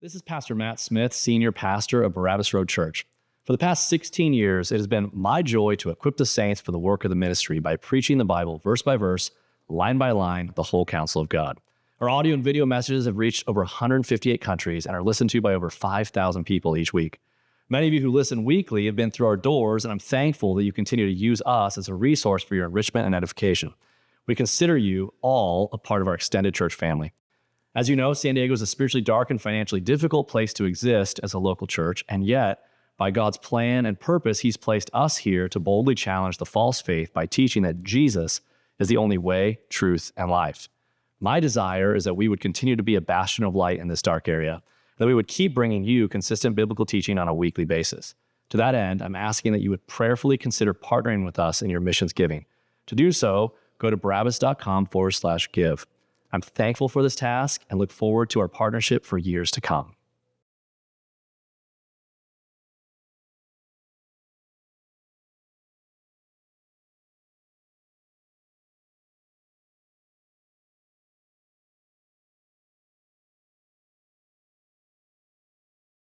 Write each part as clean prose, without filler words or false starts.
This is Pastor Matt Smith, Senior Pastor of Barabbas Road Church. For the past 16 years, it has been my joy to equip the saints for the work of the ministry by preaching the Bible verse by verse, line by line, the whole counsel of God. Our audio and video messages have reached over 158 countries and are listened to by over 5,000 people each week. Many of you who listen weekly have been through our doors, and I'm thankful that you continue to use us as a resource for your enrichment and edification. We consider you all a part of our extended church family. As you know, San Diego is a spiritually dark and financially difficult place to exist as a local church, and yet, by God's plan and purpose, He's placed us here to boldly challenge the false faith by teaching that Jesus is the only way, truth, and life. My desire is that we would continue to be a bastion of light in this dark area, that we would keep bringing you consistent biblical teaching on a weekly basis. To that end, I'm asking that you would prayerfully consider partnering with us in your missions giving. To do so, go to barabbas.com/give. I'm thankful for this task and look forward to our partnership for years to come.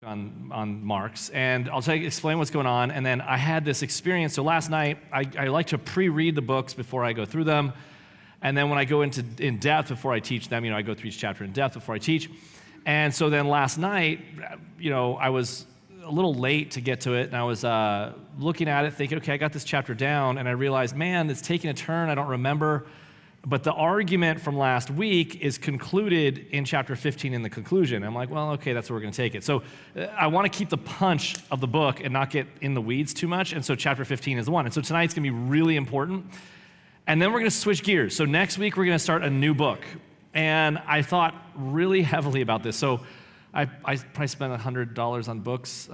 On Marx, and I'll explain what's going on, and then I had this experience. So last night, I like to pre-read the books before I go through them, and then when I go in depth before I teach them, I go through each chapter in depth before I teach. And so then last night, I was a little late to get to it, and I was looking at it thinking, okay, I got this chapter down, and I realized, man, it's taking a turn, I don't remember. But the argument from last week is concluded in chapter 15 in the conclusion. I'm like, well, okay, that's where we're going to take it. So I want to keep the punch of the book and not get in the weeds too much, and so chapter 15 is the one. And so tonight's going to be really important. And then we're going to switch gears. So next week, we're going to start a new book. And I thought really heavily about this. So I probably spent $100 on books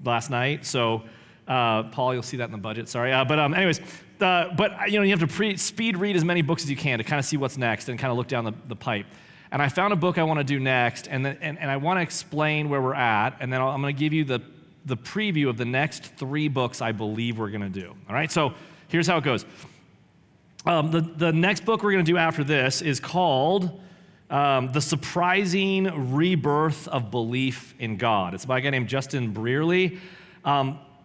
last night. So Paul, you'll see that in the budget, sorry. Anyways, you have to speed read as many books as you can to kind of see what's next and kind of look down the pipe. And I found a book I want to do next, and I want to explain where we're at, and then I'm going to give you the preview of the next 3 books I believe we're going to do. All right, so here's how it goes. The next book we're going to do after this is called The Surprising Rebirth of Belief in God. It's by a guy named Justin Brearley.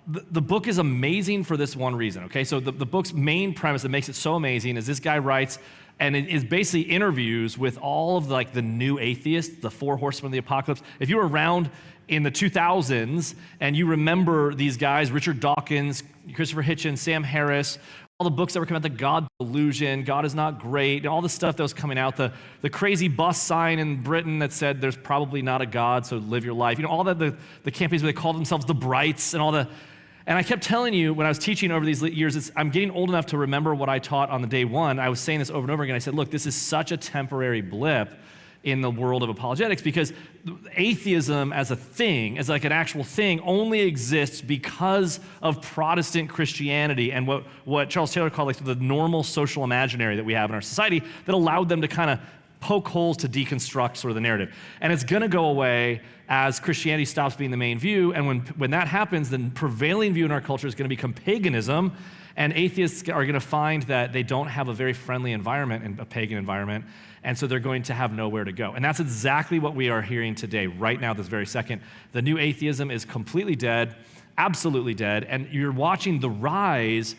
The book is amazing for this one reason, okay? So the book's main premise that makes it so amazing is this guy writes, and it is basically interviews with all of the new atheists, the 4 horsemen of the apocalypse. If you were around in the 2000s and you remember these guys, Richard Dawkins, Christopher Hitchens, Sam Harris, all the books that were coming out, the God Delusion, God is not great, all the stuff that was coming out, the crazy bus sign in Britain that said there's probably not a God, so live your life. All that, the campaigns where they called themselves the Brights and all the... And I kept telling you when I was teaching over these years, I'm getting old enough to remember what I taught on the day one. I was saying this over and over again. I said, look, this is such a temporary blip in the world of apologetics because atheism as a thing, as like an actual thing, only exists because of Protestant Christianity and what Charles Taylor called the normal social imaginary that we have in our society that allowed them to kind of poke holes to deconstruct sort of the narrative. And it's going to go away as Christianity stops being the main view, and when that happens, the prevailing view in our culture is going to become paganism, and atheists are going to find that they don't have a very friendly environment in a pagan environment, and so they're going to have nowhere to go. And that's exactly what we are hearing today, right now, this very second. The new atheism is completely dead, absolutely dead, and you're watching the rise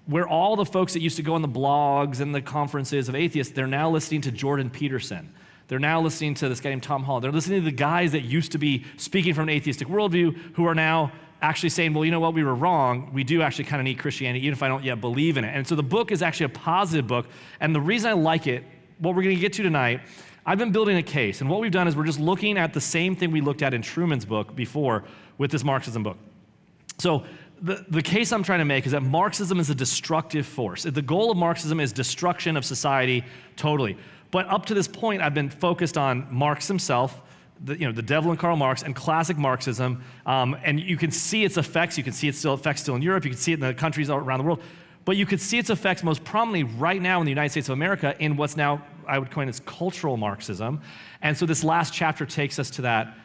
where all the folks that used to go on the blogs and the conferences of atheists, they're now listening to Jordan Peterson. They're now listening to this guy named Tom Holland. They're listening to the guys that used to be speaking from an atheistic worldview who are now actually saying, well, you know what, we were wrong. We do actually kind of need Christianity, even if I don't yet believe in it. And so the book is actually a positive book. And the reason I like it, what we're going to get to tonight, I've been building a case. And what we've done is we're just looking at the same thing we looked at in Truman's book before with this Marxism book. So the case I'm trying to make is that Marxism is a destructive force. The goal of Marxism is destruction of society totally. But up to this point, I've been focused on Marx himself, the devil and Karl Marx, and classic Marxism. And you can see its effects. You can see its effects still in Europe. You can see it in the countries around the world. But you could see its effects most prominently right now in the United States of America in what's now, I would coin as cultural Marxism. And so this last chapter takes us to that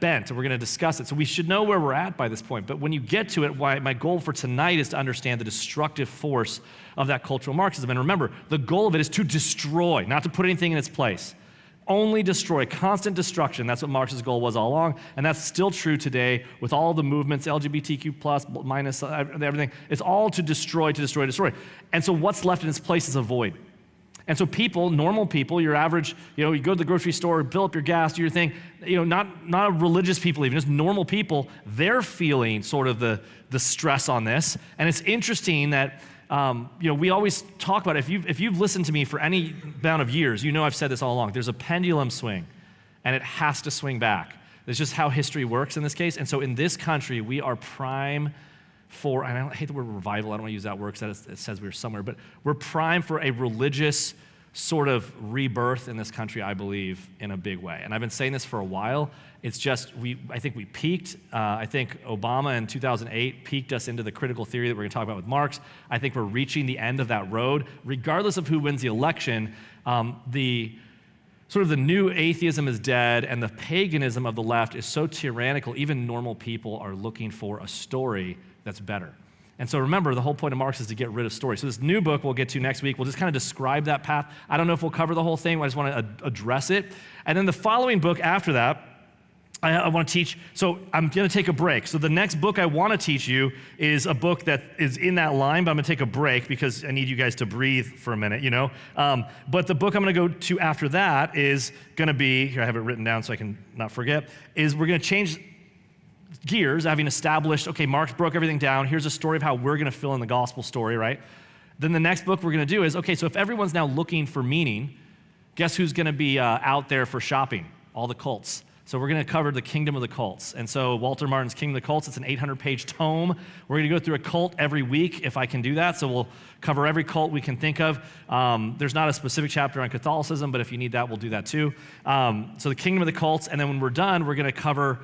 bent, and we're going to discuss it. So we should know where we're at by this point. But when you get to it, my goal for tonight is to understand the destructive force of that cultural Marxism. And remember, the goal of it is to destroy, not to put anything in its place. only destroy, constant destruction. That's what Marx's goal was all along, and that's still true today with all the movements, LGBTQ plus, minus, everything. It's all to destroy, to destroy, destroy. And so what's left in its place is a void. And so people, normal people, your average, you go to the grocery store, fill up your gas, do your thing, not religious people even, just normal people, they're feeling sort of the stress on this. And it's interesting that, we always talk about it. If you've listened to me for any amount of years, I've said this all along. There's a pendulum swing, and it has to swing back. It's just how history works in this case. And so in this country, we are prime for, and I hate the word revival, I don't want to use that word because it says we're somewhere, but we're prime for a religious sort of rebirth in this country, I believe, in a big way. And I've been saying this for a while. It's just, I think we peaked. I think Obama in 2008 peaked us into the critical theory that we're going to talk about with Marx. I think we're reaching the end of that road. Regardless of who wins the election, the new atheism is dead, and the paganism of the left is so tyrannical, even normal people are looking for a story that's better. And so remember, the whole point of Marx is to get rid of stories. So this new book we'll get to next week, we'll just kind of describe that path. I don't know if we'll cover the whole thing, I just want to address it. And then the following book after that, I want to teach, so I'm going to take a break. So the next book I want to teach you is a book that is in that line, but I'm going to take a break because I need you guys to breathe for a minute, But the book I'm going to go to after that is going to be, here I have it written down so I can not forget, is we're going to change gears, having established, okay, Marx broke everything down. Here's a story of how we're going to fill in the gospel story, right? Then the next book we're going to do is, okay, so if everyone's now looking for meaning, guess who's going to be out there for shopping? All the cults. So we're going to cover the kingdom of the cults. And so Walter Martin's Kingdom of the Cults, it's an 800-page tome. We're going to go through a cult every week if I can do that. So we'll cover every cult we can think of. There's not a specific chapter on Catholicism, but if you need that, we'll do that too. So the kingdom of the cults, and then when we're done, we're going to cover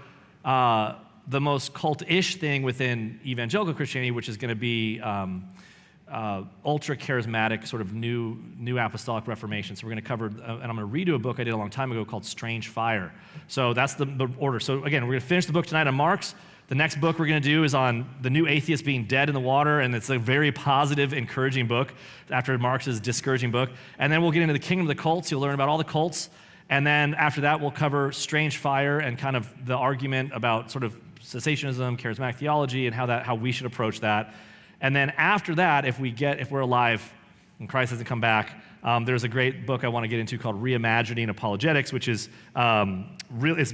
the most cult-ish thing within evangelical Christianity, which is going to be ultra-charismatic, sort of new apostolic reformation. So we're going to cover, and I'm going to redo a book I did a long time ago called Strange Fire. So that's the order. So again, we're going to finish the book tonight on Marx. The next book we're going to do is on the new atheist being dead in the water, and it's a very positive, encouraging book after Marx's discouraging book. And then we'll get into the kingdom of the cults. You'll learn about all the cults. And then after that, we'll cover Strange Fire and kind of the argument about sort of cessationism, charismatic theology, and how we should approach that. And then after that, if we're alive and Christ hasn't come back, there's a great book I want to get into called Reimagining Apologetics, which is remember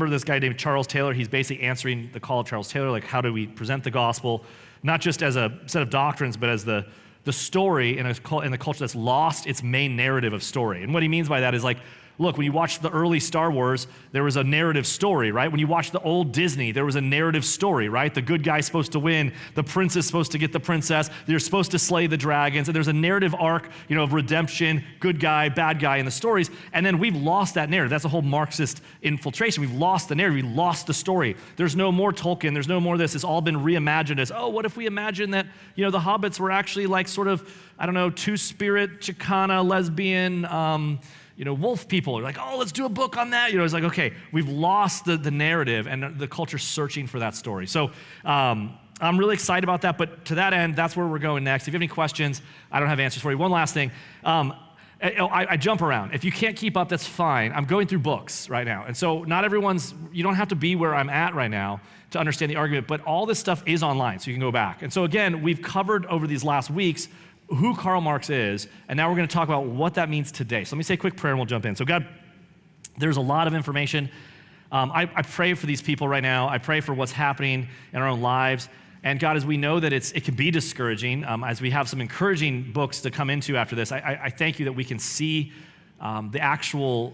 this guy named Charles Taylor? He's basically answering the call of Charles Taylor, like how do we present the gospel, not just as a set of doctrines, but as the story in the culture that's lost its main narrative of story. And what he means by that is like, look, when you watch the early Star Wars, there was a narrative story, right? When you watch the old Disney, there was a narrative story, right? The good guy's supposed to win, the prince is supposed to get the princess, they're supposed to slay the dragons, and there's a narrative arc, of redemption, good guy, bad guy in the stories, and then we've lost that narrative. That's a whole Marxist infiltration. We've lost the narrative, we've lost the story. There's no more Tolkien, there's no more of this. It's all been reimagined as, what if we imagine that, the hobbits were actually like sort of, two-spirit, Chicana, lesbian, wolf people are like, let's do a book on that. It's like, okay, we've lost the narrative and the culture's searching for that story. So I'm really excited about that, but to that end, that's where we're going next. If you have any questions, I don't have answers for you. One last thing. I jump around. If you can't keep up, that's fine. I'm going through books right now. And so you don't have to be where I'm at right now to understand the argument, but all this stuff is online, so you can go back. And so again, we've covered over these last weeks who Karl Marx is, and now we're going to talk about what that means today. So let me say a quick prayer and we'll jump in. So God, there's a lot of information. I pray for these people right now. I pray for what's happening in our own lives. And God, as we know that it can be discouraging, as we have some encouraging books to come into after this, I thank you that we can see the actual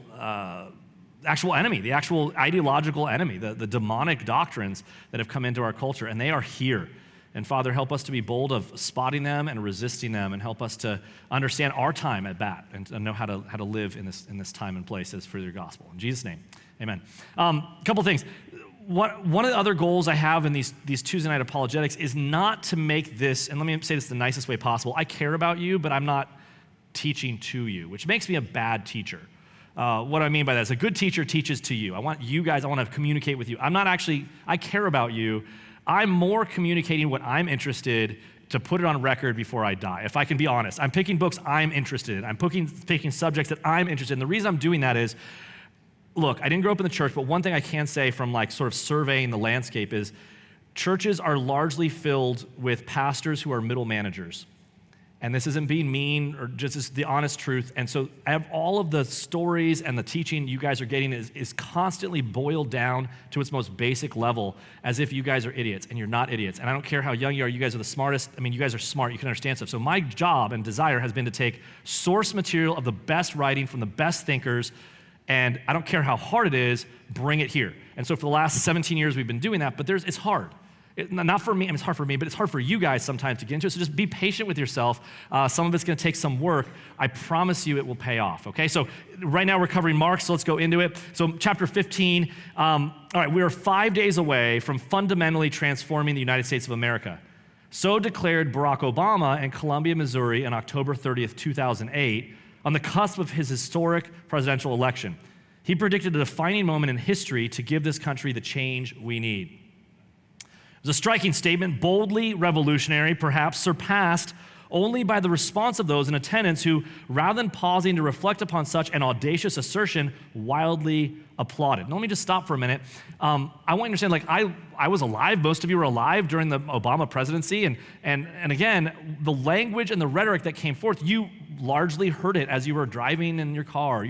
enemy, the actual ideological enemy, the demonic doctrines that have come into our culture, and they are here. And Father, help us to be bold of spotting them and resisting them, and help us to understand our time at bat and know how to live in this time and place as for your gospel. In Jesus' name, amen. A couple things. One of the other goals I have in these Tuesday night apologetics is not to make this, and let me say this the nicest way possible, I care about you, but I'm not teaching to you, which makes me a bad teacher. What I mean by that is a good teacher teaches to you. I want to communicate with you. I care about you. I'm more communicating what I'm interested to put it on record before I die, if I can be honest. I'm picking books I'm interested in. I'm picking subjects that I'm interested in. The reason I'm doing that is, look, I didn't grow up in the church, but one thing I can say from like sort of surveying the landscape is churches are largely filled with pastors who are middle managers. And this isn't being mean or just the honest truth. And so all of the stories and the teaching you guys are getting is constantly boiled down to its most basic level as if you guys are idiots, and you're not idiots. And I don't care how young you are, you guys are the smartest. I mean, you guys are smart, you can understand stuff. So my job and desire has been to take source material of the best writing from the best thinkers, and I don't care how hard it is, bring it here. And so for the last 17 years, we've been doing that, but it's hard. Not for me, I mean, it's hard for me, but it's hard for you guys sometimes to get into it. So just be patient with yourself. Some of it's going to take some work. I promise you it will pay off, okay? So right now we're covering Marx, so let's go into it. So chapter 15, all right, we are 5 days away from fundamentally transforming the United States of America. So declared Barack Obama in Columbia, Missouri on October 30th, 2008, on the cusp of his historic presidential election. He predicted a defining moment in history to give this country the change we need. It was a striking statement, boldly revolutionary, perhaps surpassed only by the response of those in attendance who, rather than pausing to reflect upon such an audacious assertion, wildly applauded. Now, let me just stop for a minute. I want you to understand, like, I was alive. Most of you were alive during the Obama presidency. And again, the language and the rhetoric that came forth, you largely heard it as you were driving in your car.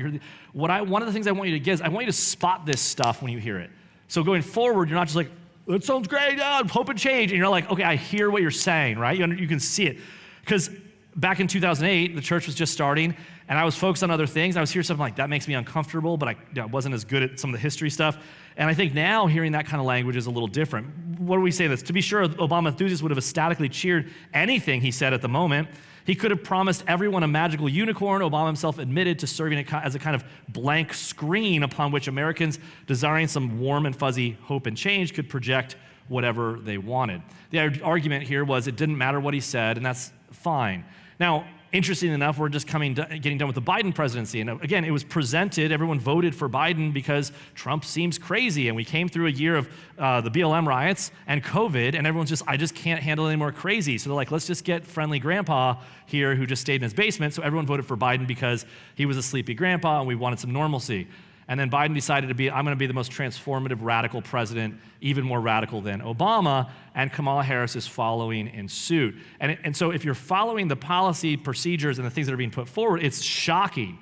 One of the things I want you to get is I want you to spot this stuff when you hear it. So going forward, you're not just like, that sounds great, hope and change. And you're like, okay, I hear what you're saying, right? You can see it. Because back in 2008, the church was just starting, and I was focused on other things. I was hearing something like, that makes me uncomfortable, but I wasn't as good at some of the history stuff. And I think now hearing that kind of language is a little different. What do we say this? To be sure, Obama enthusiasts would have ecstatically cheered anything he said at the moment. He could have promised everyone a magical unicorn. Obama himself admitted to serving it as a kind of blank screen upon which Americans desiring some warm and fuzzy hope and change could project whatever they wanted. The argument here was it didn't matter what he said, and that's fine. Now, interesting enough, we're just getting done with the Biden presidency. And again, it was presented, everyone voted for Biden because Trump seems crazy. And we came through a year of the BLM riots and COVID, and everyone's just, I just can't handle any more crazy. So they're like, let's just get friendly grandpa here who just stayed in his basement. So everyone voted for Biden because he was a sleepy grandpa and we wanted some normalcy. And then Biden decided I'm going to be the most transformative, radical president, even more radical than Obama, and Kamala Harris is following in suit. And so if you're following the policy procedures and the things that are being put forward, it's shocking.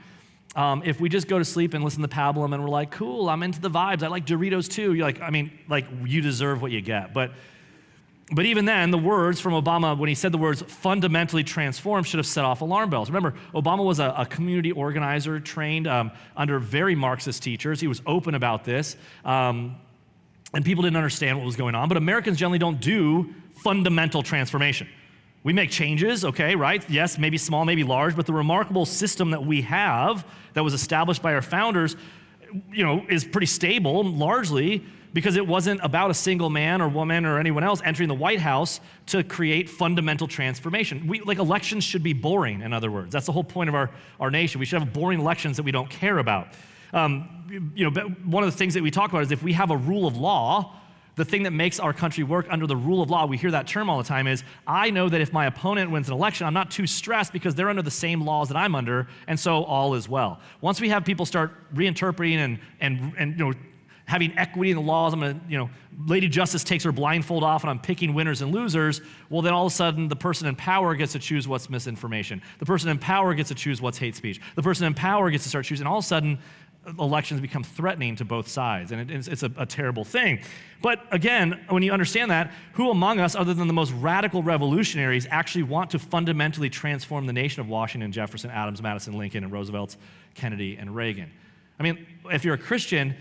If we just go to sleep and listen to Pablum and we're like, cool, I'm into the vibes, I like Doritos too, you're like, you deserve what you get. But even then, the words from Obama, when he said the words fundamentally transform, should have set off alarm bells. Remember, Obama was a community organizer trained under very Marxist teachers. He was open about this, and people didn't understand what was going on. But Americans generally don't do fundamental transformation. We make changes, okay, right? Yes, maybe small, maybe large, but the remarkable system that we have that was established by our founders, is pretty stable, largely, because it wasn't about a single man or woman or anyone else entering the White House to create fundamental transformation. Elections should be boring, in other words. That's the whole point of our nation. We should have boring elections that we don't care about. One of the things that we talk about is if we have a rule of law, the thing that makes our country work under the rule of law, we hear that term all the time, is I know that if my opponent wins an election, I'm not too stressed because they're under the same laws that I'm under, and so all is well. Once we have people start reinterpreting and having equity in the laws, Lady Justice takes her blindfold off and I'm picking winners and losers, well, then all of a sudden the person in power gets to choose what's misinformation. The person in power gets to choose what's hate speech. The person in power gets to start choosing, and all of a sudden elections become threatening to both sides, and it's a terrible thing. But again, when you understand that, who among us, other than the most radical revolutionaries, actually want to fundamentally transform the nation of Washington, Jefferson, Adams, Madison, Lincoln, and Roosevelt, Kennedy, and Reagan? If you're a Christian,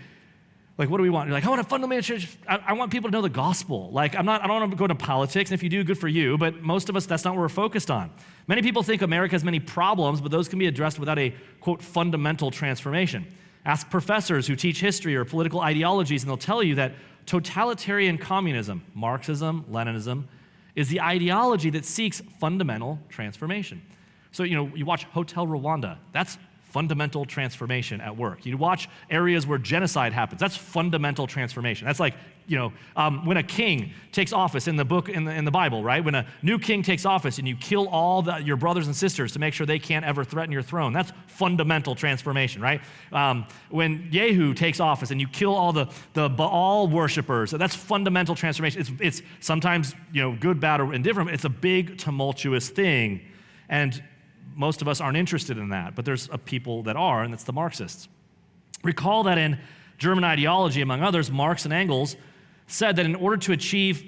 what do we want? You're like, I want to fundamentally change. I want people to know the gospel. I don't want to go into politics, and if you do, good for you, but most of us, that's not what we're focused on. Many people think America has many problems, but those can be addressed without a, quote, fundamental transformation. Ask professors who teach history or political ideologies, and they'll tell you that totalitarian communism, Marxism, Leninism, is the ideology that seeks fundamental transformation. So, you watch Hotel Rwanda. That's fundamental transformation at work. You watch areas where genocide happens. That's fundamental transformation. That's like, when a king takes office in the book, in the Bible, right? When a new king takes office and you kill all your brothers and sisters to make sure they can't ever threaten your throne. That's fundamental transformation, right? When Yehu takes office and you kill all the Baal worshipers, that's fundamental transformation. It's sometimes, good, bad, or indifferent. It's a big, tumultuous thing. And most of us aren't interested in that, but there's a people that are, and that's the Marxists. Recall that in German ideology, among others, Marx and Engels said that in order to achieve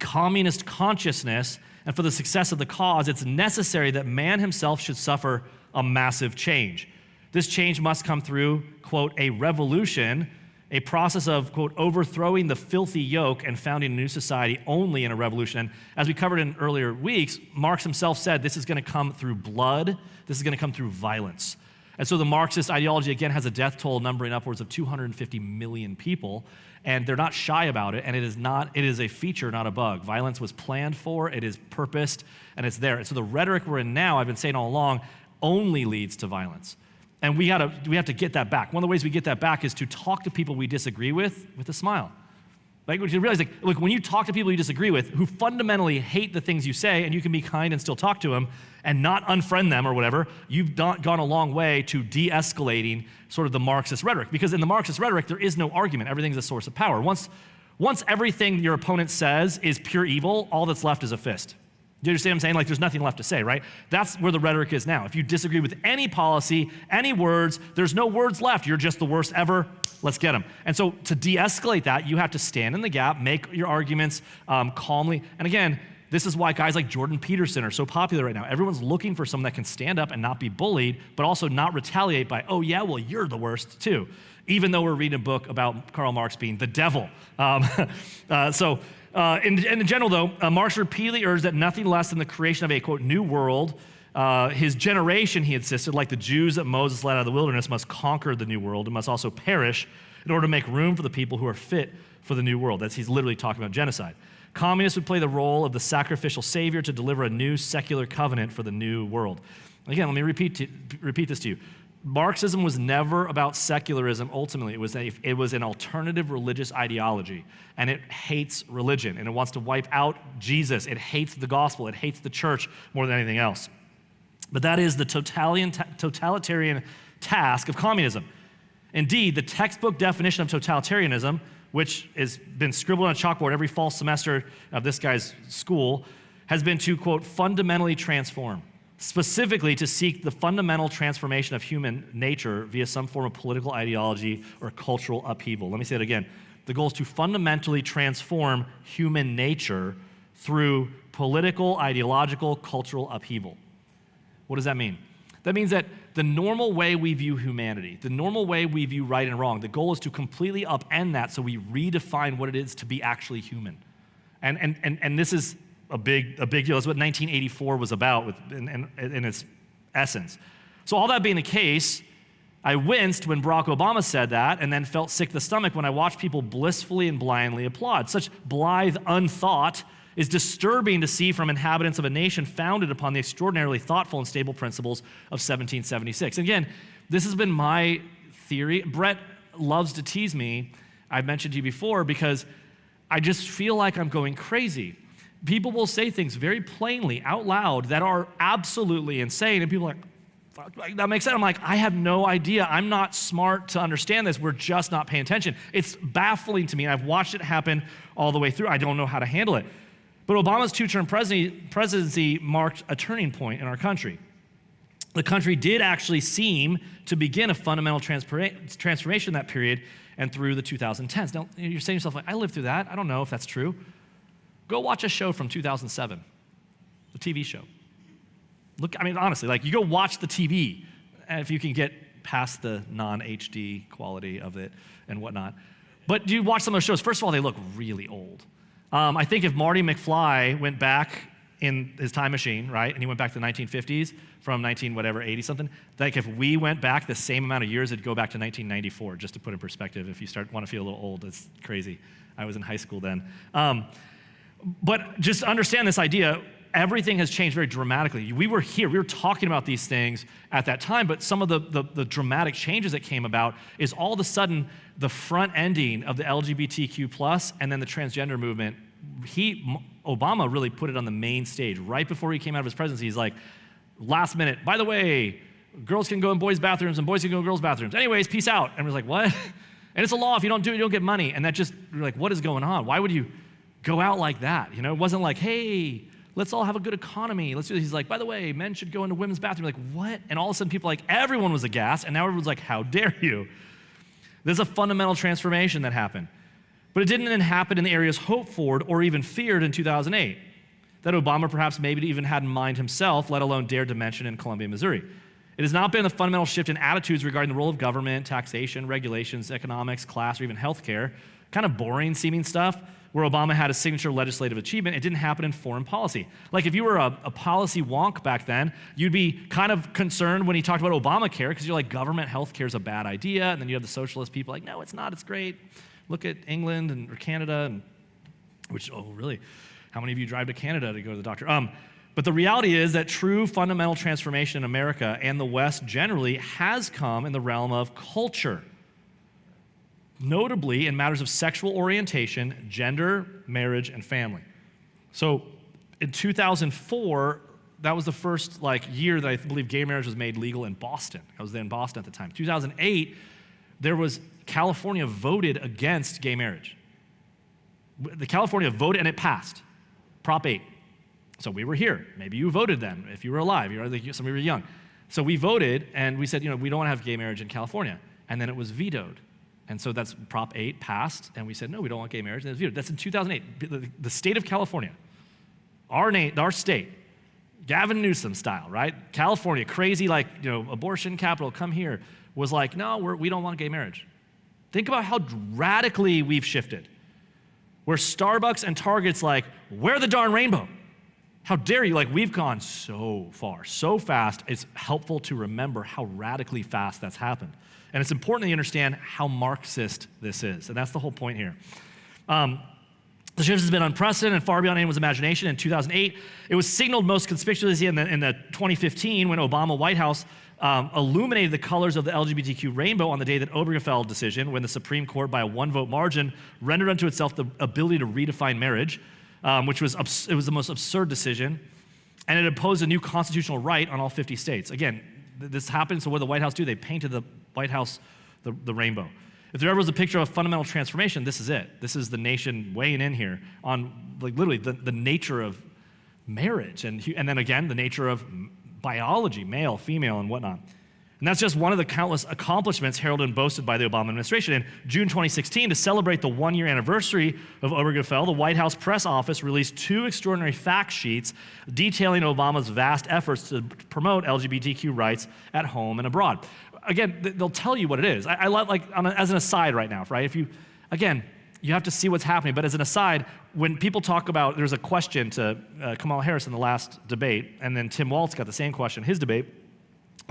communist consciousness and for the success of the cause, it's necessary that man himself should suffer a massive change. This change must come through, quote, a revolution, a process of, quote, overthrowing the filthy yoke and founding a new society only in a revolution. And as we covered in earlier weeks, Marx himself said this is going to come through blood, this is going to come through violence. And so the Marxist ideology, again, has a death toll numbering upwards of 250 million people, and they're not shy about it, and it is a feature, not a bug. Violence was planned for, it is purposed, and it's there. And so the rhetoric we're in now, I've been saying all along, only leads to violence. And we have to get that back. One of the ways we get that back is to talk to people we disagree with a smile. Like, you realize, look, when you talk to people you disagree with, who fundamentally hate the things you say, and you can be kind and still talk to them, and not unfriend them or whatever, you've gone a long way to de-escalating sort of the Marxist rhetoric. Because in the Marxist rhetoric, there is no argument. Everything's a source of power. Once everything your opponent says is pure evil, all that's left is a fist. Do you understand what I'm saying? Like, there's nothing left to say, right? That's where the rhetoric is now. If you disagree with any policy, any words, there's no words left. You're just the worst ever. Let's get them. And so to de-escalate that, you have to stand in the gap, make your arguments calmly. And again, this is why guys like Jordan Peterson are so popular right now. Everyone's looking for someone that can stand up and not be bullied, but also not retaliate by, oh yeah, well, you're the worst too. Even though we're reading a book about Karl Marx being the devil. In general, though, Marx repeatedly urged that nothing less than the creation of a, quote, new world. His generation, he insisted, like the Jews that Moses led out of the wilderness, must conquer the new world and must also perish in order to make room for the people who are fit for the new world. He's literally talking about genocide. Communists would play the role of the sacrificial savior to deliver a new secular covenant for the new world. Again, let me repeat this to you. Marxism was never about secularism. Ultimately, it was an alternative religious ideology, and it hates religion, and it wants to wipe out Jesus. It hates the gospel. It hates the church more than anything else. But that is the totalitarian task of communism. Indeed, the textbook definition of totalitarianism, which has been scribbled on a chalkboard every fall semester of this guy's school, has been to, quote, fundamentally transform. Specifically to seek the fundamental transformation of human nature via some form of political ideology or cultural upheaval. Let me say it again. The goal is to fundamentally transform human nature through political, ideological, cultural upheaval. What does that mean? That means that the normal way we view humanity, the normal way we view right and wrong, the goal is to completely upend that so we redefine what it is to be actually human. And this is a big deal. That's what 1984 was about in its essence. So all that being the case, I winced when Barack Obama said that and then felt sick to the stomach when I watched people blissfully and blindly applaud. Such blithe unthought is disturbing to see from inhabitants of a nation founded upon the extraordinarily thoughtful and stable principles of 1776. And again, this has been my theory. Brett loves to tease me, I've mentioned to you before, because I just feel like I'm going crazy. People will say things very plainly out loud that are absolutely insane, and people are like, fuck, that makes sense. I'm like, I have no idea. I'm not smart to understand this. We're just not paying attention. It's baffling to me. I've watched it happen all the way through. I don't know how to handle it. But Obama's two-term presidency marked a turning point in our country. The country did actually seem to begin a fundamental transformation in that period and through the 2010s. Now, you're saying to yourself, like, I lived through that. I don't know if that's true. Go watch a show from 2007, a TV show. Look, I mean, honestly, like, you go watch the TV, and if you can get past the non-HD quality of it and whatnot. But you watch some of those shows, first of all, they look really old. I think if Marty McFly went back in his time machine, right, and he went back to the 1950s from 80 something, like if we went back the same amount of years, it'd go back to 1994, just to put in perspective. If you want to feel a little old, it's crazy. I was in high school then. But just understand this idea. everything has changed very dramatically. We were here, we were talking about these things at that time, but some of the dramatic changes that came about is all of a sudden the front ending of the LGBTQ plus and then the transgender movement. Obama really put it on the main stage. Right before he came out of his presidency, he's like, last minute, by the way, girls can go in boys' bathrooms and boys can go in girls' bathrooms. Anyways, peace out. And we're like, what? And it's a law. If you don't do it, you don't get money. And that just, we're like, what is going on? Why would you go out like that? You know, it wasn't like, hey, let's all have a good economy. Let's do this. He's like, by the way, men should go into women's bathroom. Like, what? And all of a sudden, people like, everyone was aghast, and now everyone's like, how dare you? There's a fundamental transformation that happened. But it didn't happen in the areas hoped for or even feared in 2008, that Obama perhaps maybe even had in mind himself, let alone dared to mention in Columbia, Missouri. It has not been the fundamental shift in attitudes regarding the role of government, taxation, regulations, economics, class, or even healthcare, kind of boring seeming stuff, where Obama had a signature legislative achievement. It didn't happen in foreign policy. Like if you were a policy wonk back then, you'd be kind of concerned when he talked about Obamacare, because you're like, government healthcare is a bad idea, and then you have the socialist people like, no, it's not, it's great. Look at England or Canada, and which, oh, really? How many of you drive to Canada to go to the doctor? But the reality is that true fundamental transformation in America and the West generally has come in the realm of culture, notably in matters of sexual orientation, gender, marriage, and family. So in 2004, that was the first year that I believe gay marriage was made legal in Boston. I was there in Boston at the time. 2008, California voted against gay marriage. The California voted and it passed, Prop 8. So we were here. Maybe you voted then, if you were alive. Some of you were young. So we voted and we said, we don't want to have gay marriage in California. And then it was vetoed. And so that's Prop 8 passed, and we said, no, we don't want gay marriage, and it was vetoed. That's in 2008. The state of California, our state, Gavin Newsom style, right? California, crazy, abortion capital, come here, was like, no, we don't want gay marriage. Think about how radically we've shifted. Where Starbucks and Target's like, wear the darn rainbow. How dare you? We've gone so far, so fast, it's helpful to remember how radically fast that's happened. And it's important that you understand how Marxist this is, and that's the whole point here. The shift has been unprecedented and far beyond anyone's imagination. In 2008, it was signaled most conspicuously in the 2015 when Obama White House illuminated the colors of the LGBTQ rainbow on the day that Obergefell decision, when the Supreme Court, by a one-vote margin, rendered unto itself the ability to redefine marriage, which was the most absurd decision, and it imposed a new constitutional right on all 50 states. Again, this happened, so what did the White House do? They painted the White House the rainbow. If there ever was a picture of a fundamental transformation, this is it. This is the nation weighing in here on literally the nature of marriage, and then again, the nature of biology, male, female, and whatnot. And that's just one of the countless accomplishments heralded and boasted by the Obama administration. In June 2016, to celebrate the one-year anniversary of Obergefell, the White House press office released 2 extraordinary fact sheets detailing Obama's vast efforts to promote LGBTQ rights at home and abroad. Again, they'll tell you what it is. I love, as an aside right now, right? You have to see what's happening, but as an aside, when people talk about, there's a question to Kamala Harris in the last debate, and then Tim Walz got the same question in his debate,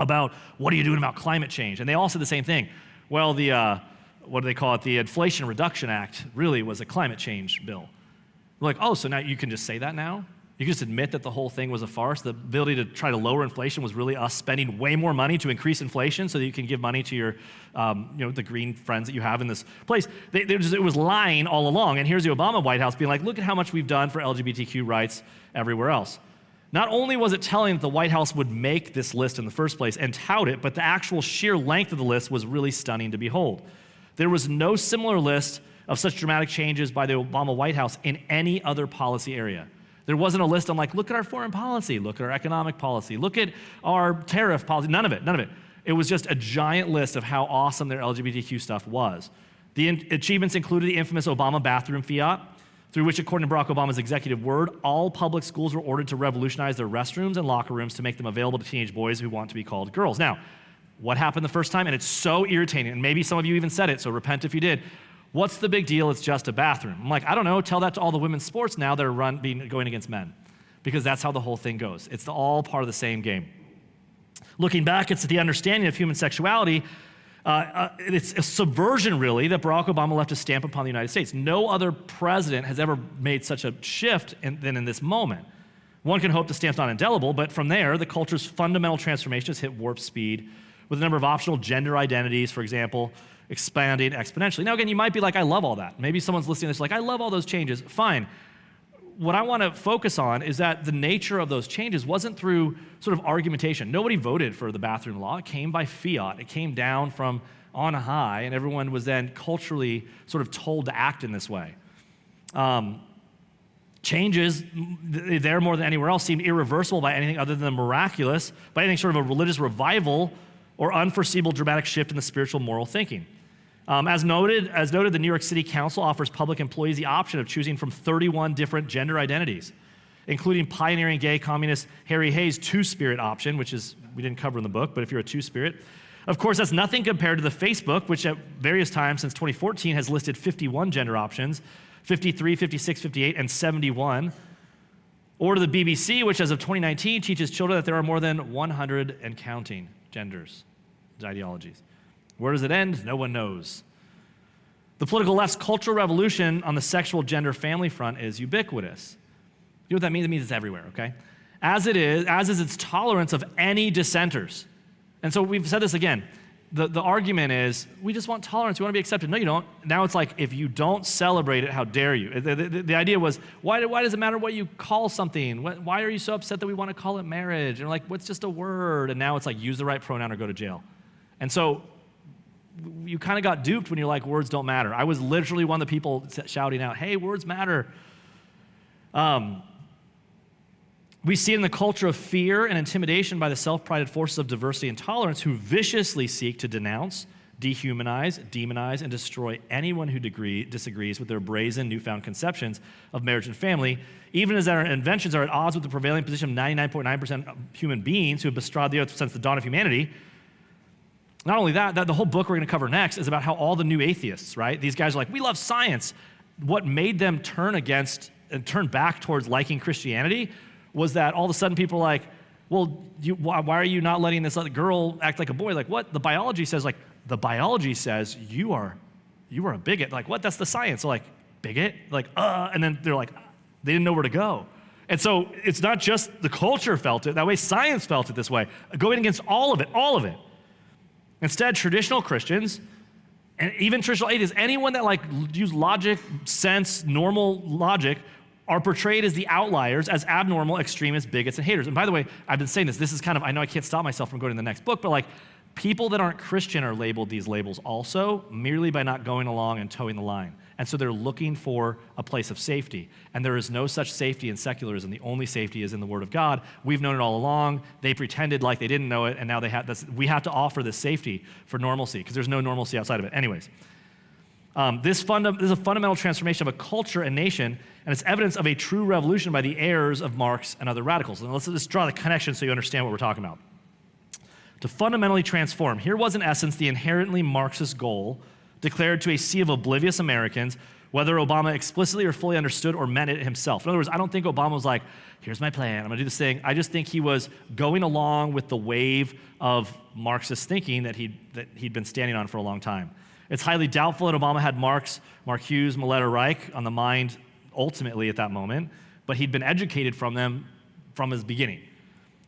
about what are you doing about climate change? And they all said the same thing. Well, what do they call it? The Inflation Reduction Act really was a climate change bill. We're like, oh, so now you can just say that now? You can just admit that the whole thing was a farce? The ability to try to lower inflation was really us spending way more money to increase inflation so that you can give money to your, the green friends that you have in this place. It was lying all along. And here's the Obama White House being like, look at how much we've done for LGBTQ rights everywhere else. Not only was it telling that the White House would make this list in the first place and tout it, but the actual sheer length of the list was really stunning to behold. There was no similar list of such dramatic changes by the Obama White House in any other policy area. There wasn't a list on look at our foreign policy, look at our economic policy, look at our tariff policy, none of it. It was just a giant list of how awesome their LGBTQ stuff was. The achievements included the infamous Obama bathroom fiat, through which, according to Barack Obama's executive word, all public schools were ordered to revolutionize their restrooms and locker rooms to make them available to teenage boys who want to be called girls. Now, what happened the first time? And it's so irritating, and maybe some of you even said it, so repent if you did. What's the big deal? It's just a bathroom. I'm like, I don't know, tell that to all the women's sports now that are going against men, because that's how the whole thing goes. It's all part of the same game. Looking back, it's the understanding of human sexuality. It's a subversion, really, that Barack Obama left a stamp upon the United States. No other president has ever made such a shift than in this moment. One can hope the stamp's not indelible, but from there, the culture's fundamental transformation has hit warp speed, with a number of optional gender identities, for example, expanding exponentially. Now, again, you might be like, I love all that. Maybe someone's listening to this like, I love all those changes. Fine. What I want to focus on is that the nature of those changes wasn't through sort of argumentation. Nobody voted for the bathroom law. It came by fiat. It came down from on high, and everyone was then culturally sort of told to act in this way. Changes there more than anywhere else seemed irreversible by anything other than miraculous, by anything sort of a religious revival or unforeseeable dramatic shift in the spiritual moral thinking. As noted, the New York City Council offers public employees the option of choosing from 31 different gender identities, including pioneering gay communist Harry Hayes' two-spirit option, which is, we didn't cover in the book, but if you're a two-spirit. Of course, that's nothing compared to the Facebook, which at various times since 2014 has listed 51 gender options, 53, 56, 58, and 71. Or to the BBC, which as of 2019 teaches children that there are more than 100 and counting genders, ideologies. Where does it end? No one knows. The political left's cultural revolution on the sexual, gender, family front is ubiquitous. You know what that means? It means it's everywhere, okay? As is its tolerance of any dissenters. And so we've said this again. The argument is, we just want tolerance. We want to be accepted. No, you don't. Now it's like, if you don't celebrate it, how dare you? The idea was, why does it matter what you call something? Why are you so upset that we want to call it marriage? And like, what's just a word? And now it's like, use the right pronoun or go to jail. And so you kind of got duped when you're like, words don't matter. I was literally one of the people shouting out, hey, words matter. We see it in the culture of fear and intimidation by the self-prided forces of diversity and tolerance who viciously seek to denounce, dehumanize, demonize, and destroy anyone who disagrees with their brazen newfound conceptions of marriage and family, even as our inventions are at odds with the prevailing position of 99.9% of human beings who have bestrode the earth since the dawn of humanity. Not only that, the whole book we're going to cover next is about how all the new atheists, right? These guys are like, we love science. What made them turn against and turn back towards liking Christianity was that all of a sudden people are like, well, why are you not letting this other girl act like a boy? Like, what? The biology says you are a bigot. Like, what? That's the science. So like, bigot? Like, and then they're like, they didn't know where to go. And so it's not just the culture felt it that way, science felt it this way, going against all of it. Instead, traditional Christians, and even traditional atheists, anyone that like use logic, sense, normal logic, are portrayed as the outliers, as abnormal, extremists, bigots, and haters. And by the way, I've been saying this is kind of, I know I can't stop myself from going to the next book, but like, people that aren't Christian are labeled these labels also, merely by not going along and towing the line. And so they're looking for a place of safety. And there is no such safety in secularism. The only safety is in the Word of God. We've known it all along. They pretended like they didn't know it, and now we have to offer this safety for normalcy, because there's no normalcy outside of it. Anyways, this is a fundamental transformation of a culture and nation, and it's evidence of a true revolution by the heirs of Marx and other radicals. And let's just draw the connection so you understand what we're talking about. To fundamentally transform, here was in essence the inherently Marxist goal declared to a sea of oblivious Americans, whether Obama explicitly or fully understood or meant it himself. In other words, I don't think Obama was like, here's my plan, I'm gonna do this thing. I just think he was going along with the wave of Marxist thinking that he'd been standing on for a long time. It's highly doubtful that Obama had Marx, Marcuse, Millet, or Reich on the mind ultimately at that moment, but he'd been educated from them from his beginning.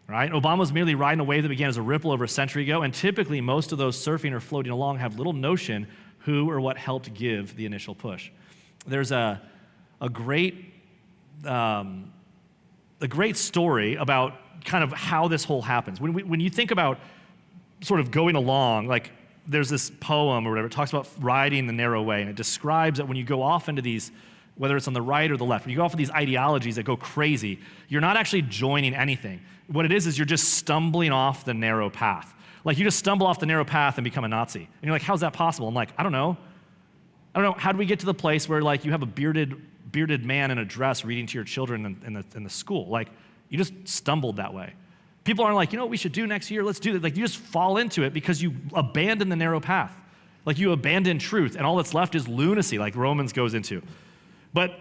Right? Obama was merely riding a wave that began as a ripple over a century ago, and typically most of those surfing or floating along have little notion who or what helped give the initial push. There's a great story about kind of how this whole happens. When you think about sort of going along, like there's this poem or whatever, it talks about riding the narrow way, and it describes that when you go off into these, whether it's on the right or the left, when you go off of these ideologies that go crazy, you're not actually joining anything. What it is you're just stumbling off the narrow path. Like you just stumble off the narrow path and become a Nazi. And you're like, how's that possible? I'm like, I don't know. How do we get to the place where like you have a bearded man in a dress reading to your children in the school? Like you just stumbled that way. People aren't like, you know what we should do next year? Let's do it. Like you just fall into it because you abandon the narrow path. Like you abandon truth, and all that's left is lunacy, like Romans goes into. But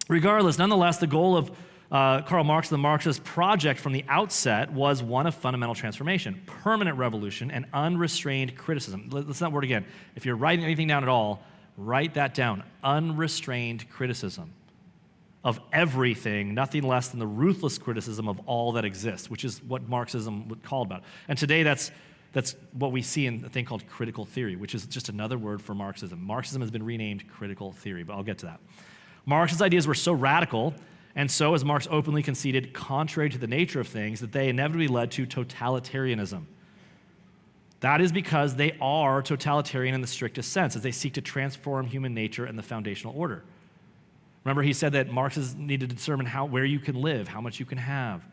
regardless, nonetheless, the goal of Karl Marx and the Marxist project from the outset was one of fundamental transformation, permanent revolution, and unrestrained criticism. Let's not word again. If you're writing anything down at all, write that down. Unrestrained criticism. of everything, nothing less than the ruthless criticism of all that exists, which is what Marxism would call about. And today that's what we see in a thing called critical theory, which is just another word for Marxism. Marxism has been renamed critical theory, but I'll get to that. Marx's ideas were so radical, and so, as Marx openly conceded, contrary to the nature of things, that they inevitably led to totalitarianism. That is because they are totalitarian in the strictest sense, as they seek to transform human nature and the foundational order. Remember, he said that Marxists need to determine where you can live, how much you can have.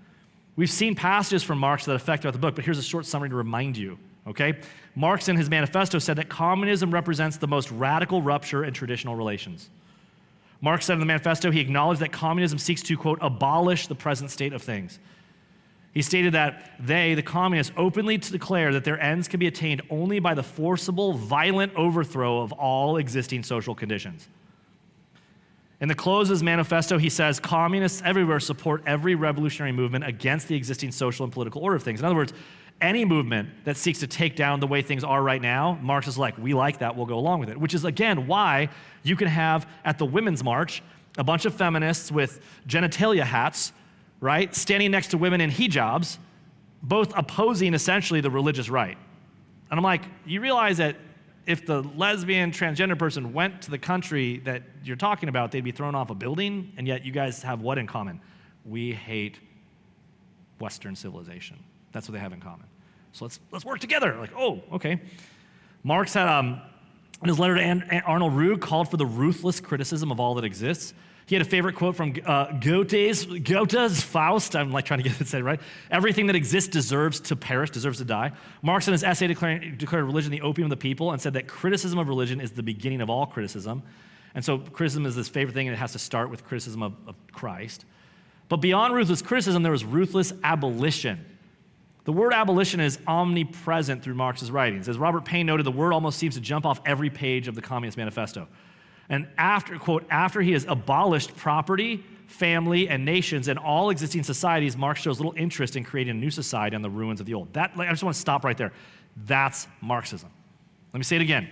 We've seen passages from Marx that affect throughout the book, but here's a short summary to remind you, okay? Marx in his manifesto said that communism represents the most radical rupture in traditional relations. Marx said in the manifesto he acknowledged that communism seeks to, quote, abolish the present state of things. He stated that they, the communists, openly declare that their ends can be attained only by the forcible, violent overthrow of all existing social conditions. In the close of his manifesto, he says, communists everywhere support every revolutionary movement against the existing social and political order of things. In other words, any movement that seeks to take down the way things are right now, Marx is like, we like that, we'll go along with it. Which is, again, why you can have at the Women's March a bunch of feminists with genitalia hats, right, standing next to women in hijabs, both opposing essentially the religious right. And I'm like, you realize that if the lesbian, transgender person went to the country that you're talking about, they'd be thrown off a building, and yet you guys have what in common? We hate Western civilization. That's what they have in common. So let's work together. Like, oh, okay. Marx had, in his letter to Arnold Ruge, called for the ruthless criticism of all that exists. He had a favorite quote from Goethe's Faust. I'm like trying to get it said right. Everything that exists deserves to perish, deserves to die. Marx in his essay declared religion the opium of the people and said that criticism of religion is the beginning of all criticism. And so criticism is this favorite thing, and it has to start with criticism of Christ. But beyond ruthless criticism, there was ruthless abolition. The word abolition is omnipresent through Marx's writings. As Robert Payne noted, the word almost seems to jump off every page of the Communist Manifesto. And after he has abolished property, family, and nations and all existing societies, Marx shows little interest in creating a new society on the ruins of the old. I just want to stop right there. That's Marxism. Let me say it again.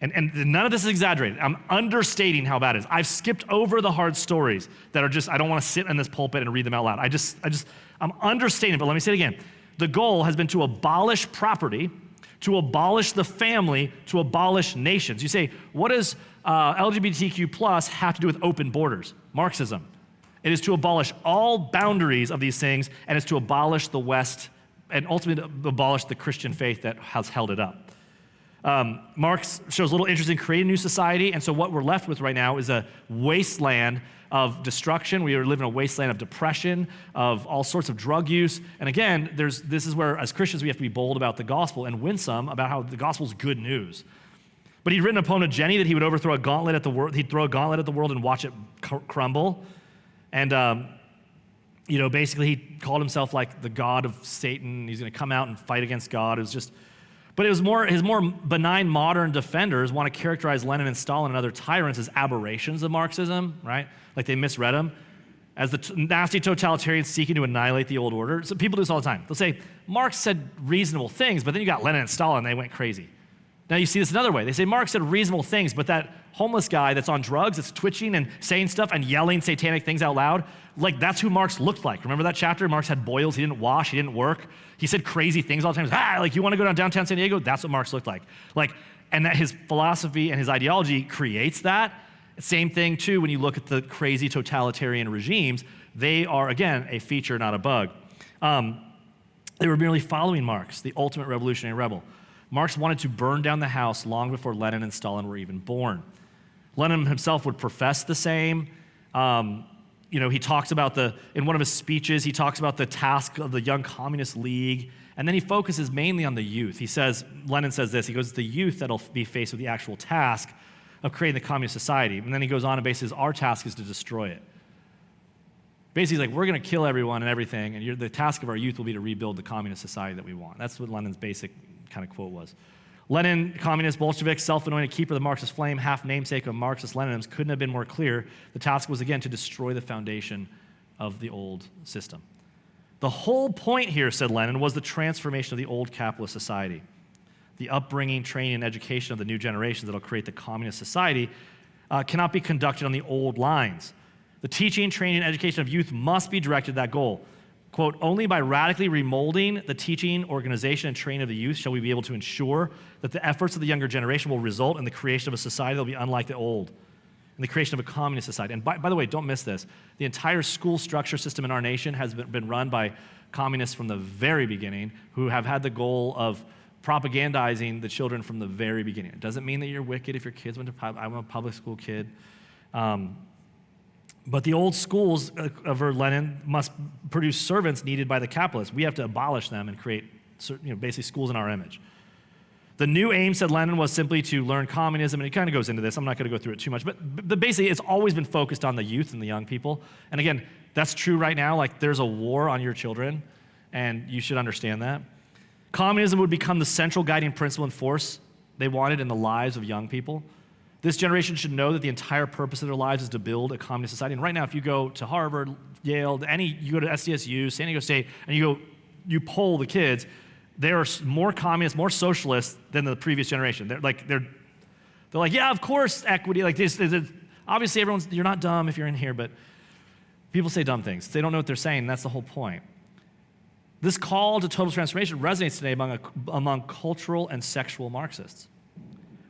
And none of this is exaggerated. I'm understating how bad it is. I've skipped over the hard stories that are just, I don't want to sit in this pulpit and read them out loud. I'm understating, but let me say it again. The goal has been to abolish property, to abolish the family, to abolish nations. You say, what does LGBTQ plus have to do with open borders? Marxism. It is to abolish all boundaries of these things, and it's to abolish the West and ultimately to abolish the Christian faith that has held it up. Marx shows little interest in creating a new society, and so what we're left with right now is a wasteland of destruction. We are living in a wasteland of depression, of all sorts of drug use. And again, this is where, as Christians, we have to be bold about the gospel and winsome about how the gospel is good news. But he'd written a poem to Jenny that he would overthrow a gauntlet at the world. He'd throw a gauntlet at the world and watch it crumble. And basically he called himself like the god of Satan. He's going to come out and fight against God. But his more benign modern defenders want to characterize Lenin and Stalin and other tyrants as aberrations of Marxism, right? Like they misread them as the nasty totalitarians seeking to annihilate the old order. So people do this all the time. They'll say, Marx said reasonable things, but then you got Lenin and Stalin, and they went crazy. Now you see this another way. They say Marx said reasonable things, but that homeless guy that's on drugs, that's twitching and saying stuff and yelling satanic things out loud, like that's who Marx looked like. Remember that chapter? Marx had boils, he didn't wash, he didn't work. He said crazy things all the time. Like you want to go downtown San Diego? That's what Marx looked like. And that his philosophy and his ideology creates that. Same thing too when you look at the crazy totalitarian regimes. They are, again, a feature, not a bug. They were merely following Marx, the ultimate revolutionary rebel. Marx wanted to burn down the house long before Lenin and Stalin were even born. Lenin himself would profess the same. He talks about in one of his speeches, he talks about the task of the Young Communist League, and then he focuses mainly on the youth. Lenin says this, he goes, it's the youth that'll be faced with the actual task of creating the communist society. And then he goes on and basically says, our task is to destroy it. Basically, he's like, we're going to kill everyone and everything, and the task of our youth will be to rebuild the communist society that we want. That's what Lenin's basic kind of quote was. Lenin, communist, Bolshevik, self-anointed keeper of the Marxist flame, half namesake of Marxist-Leninism, couldn't have been more clear. The task was, again, to destroy the foundation of the old system. The whole point here, said Lenin, was the transformation of the old capitalist society. The upbringing, training, and education of the new generations that will create the communist society cannot be conducted on the old lines. The teaching, training, and education of youth must be directed to that goal. Quote, only by radically remolding the teaching, organization, and training of the youth shall we be able to ensure that the efforts of the younger generation will result in the creation of a society that will be unlike the old, and the creation of a communist society. And by the way, don't miss this. The entire school structure system in our nation has been run by communists from the very beginning who have had the goal of propagandizing the children from the very beginning. It doesn't mean that you're wicked if your kids went to I'm a public school kid. But the old schools of Lenin must produce servants needed by the capitalists. We have to abolish them and create basically schools in our image. The new aim, said Lenin, was simply to learn communism, and it kind of goes into this. I'm not going to go through it too much, but basically it's always been focused on the youth and the young people. And again, that's true right now. Like there's a war on your children, and you should understand that. Communism would become the central guiding principle and force they wanted in the lives of young people. This generation should know that the entire purpose of their lives is to build a communist society. And right now, if you go to Harvard, Yale, you go to SDSU, San Diego State, and you poll the kids, they are more communist, more socialist than the previous generation. They're like, yeah, of course, equity. Like this, obviously, you're not dumb if you're in here, but people say dumb things. They don't know what they're saying. That's the whole point. This call to total transformation resonates today among cultural and sexual Marxists.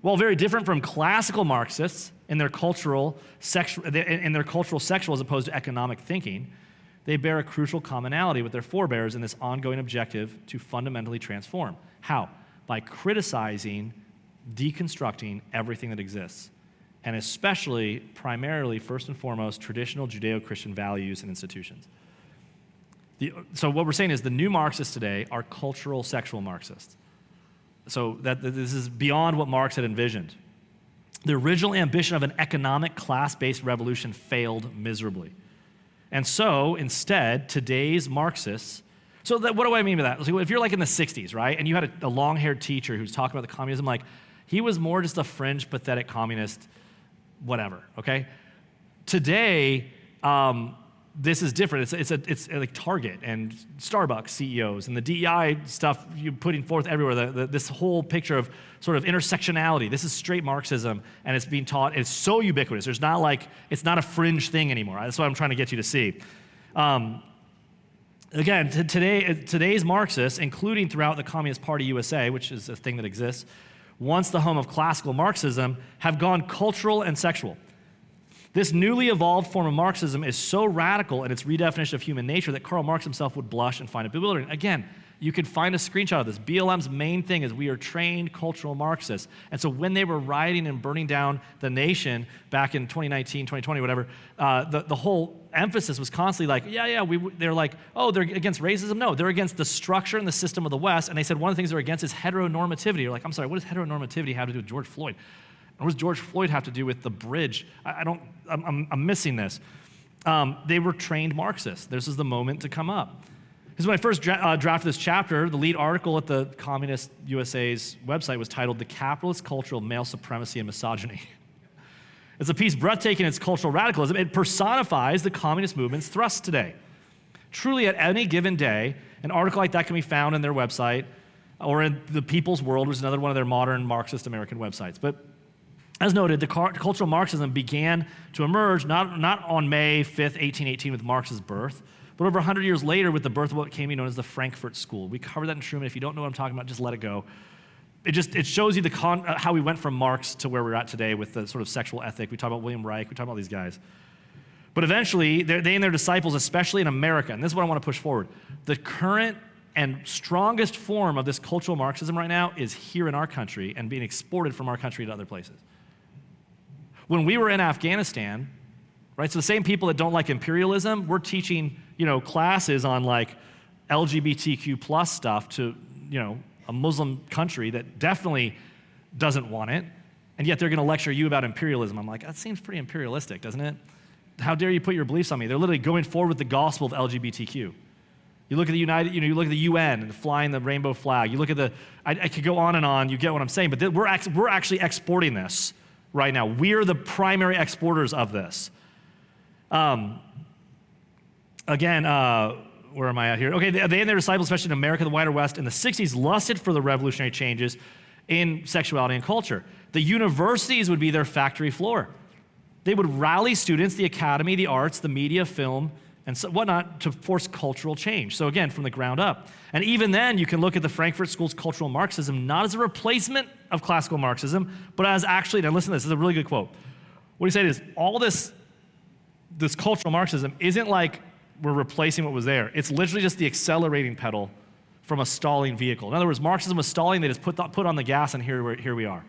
While very different from classical Marxists in their cultural sexual as opposed to economic thinking, they bear a crucial commonality with their forebears in this ongoing objective to fundamentally transform. How? By criticizing, deconstructing everything that exists, and especially, primarily, first and foremost, traditional Judeo-Christian values and institutions. So what we're saying is the new Marxists today are cultural sexual Marxists. So this is beyond what Marx had envisioned. The original ambition of an economic class-based revolution failed miserably. And so, instead, today's Marxists, what do I mean by that? So if you're like in the 60s, right, and you had a long-haired teacher who's talking about the communism, like he was more just a fringe, pathetic communist, whatever, okay? Today, this is different. It's like Target and Starbucks CEOs and the DEI stuff you're putting forth everywhere, this whole picture of sort of intersectionality. This is straight Marxism, and it's being taught. It's so ubiquitous. It's not a fringe thing anymore. That's what I'm trying to get you to see. Again, today's Marxists, including throughout the Communist Party USA, which is a thing that exists, once the home of classical Marxism, have gone cultural and sexual. This newly evolved form of Marxism is so radical in its redefinition of human nature that Karl Marx himself would blush and find it bewildering. Again, you could find a screenshot of this. BLM's main thing is we are trained cultural Marxists. And so when they were rioting and burning down the nation back in 2019, 2020, whatever, the whole emphasis was constantly like, they're like, oh, they're against racism? No, they're against the structure and the system of the West. And they said one of the things they're against is heteronormativity. You're like, I'm sorry, what does heteronormativity have to do with George Floyd? What does George Floyd have to do with the bridge? I'm missing this. They were trained Marxists. This is the moment to come up. Because when I first drafted this chapter, the lead article at the Communist USA's website was titled "The Capitalist Culture of Male Supremacy and Misogyny." It's a piece breathtaking in its cultural radicalism. It personifies the communist movement's thrust today. Truly, at any given day, an article like that can be found on their website or in The People's World, which is another one of their modern Marxist American websites. But as noted, the cultural Marxism began to emerge not on May 5th, 1818 with Marx's birth, but over 100 years later with the birth of what came to be known as the Frankfurt School. We covered that in Truman. If you don't know what I'm talking about, just let it go. It shows you how we went from Marx to where we're at today with the sort of sexual ethic. We talk about William Reich. We talk about these guys. But eventually, they and their disciples, especially in America, and this is what I want to push forward, the current and strongest form of this cultural Marxism right now is here in our country and being exported from our country to other places. When we were in Afghanistan, right, so the same people that don't like imperialism, we're teaching, classes on like LGBTQ plus stuff to, a Muslim country that definitely doesn't want it, and yet they're going to lecture you about imperialism. I'm like, that seems pretty imperialistic, doesn't it? How dare you put your beliefs on me? They're literally going forward with the gospel of LGBTQ. You look at you look at the UN and flying the rainbow flag. You look at I could go on and on. You get what I'm saying, but we're actually exporting this right now. We're the primary exporters of this. Where am I at here? Okay, they and their disciples, especially in America, the wider West, in the 60s, lusted for the revolutionary changes in sexuality and culture. The universities would be their factory floor. They would rally students, the academy, the arts, the media, film, and so whatnot to force cultural change. So again, from the ground up. And even then, you can look at the Frankfurt School's cultural Marxism not as a replacement of classical Marxism, but as actually, now listen to this, this is a really good quote. What he said is, all this cultural Marxism isn't like we're replacing what was there. It's literally just the accelerating pedal from a stalling vehicle. In other words, Marxism was stalling, they just put on the gas, and here we are.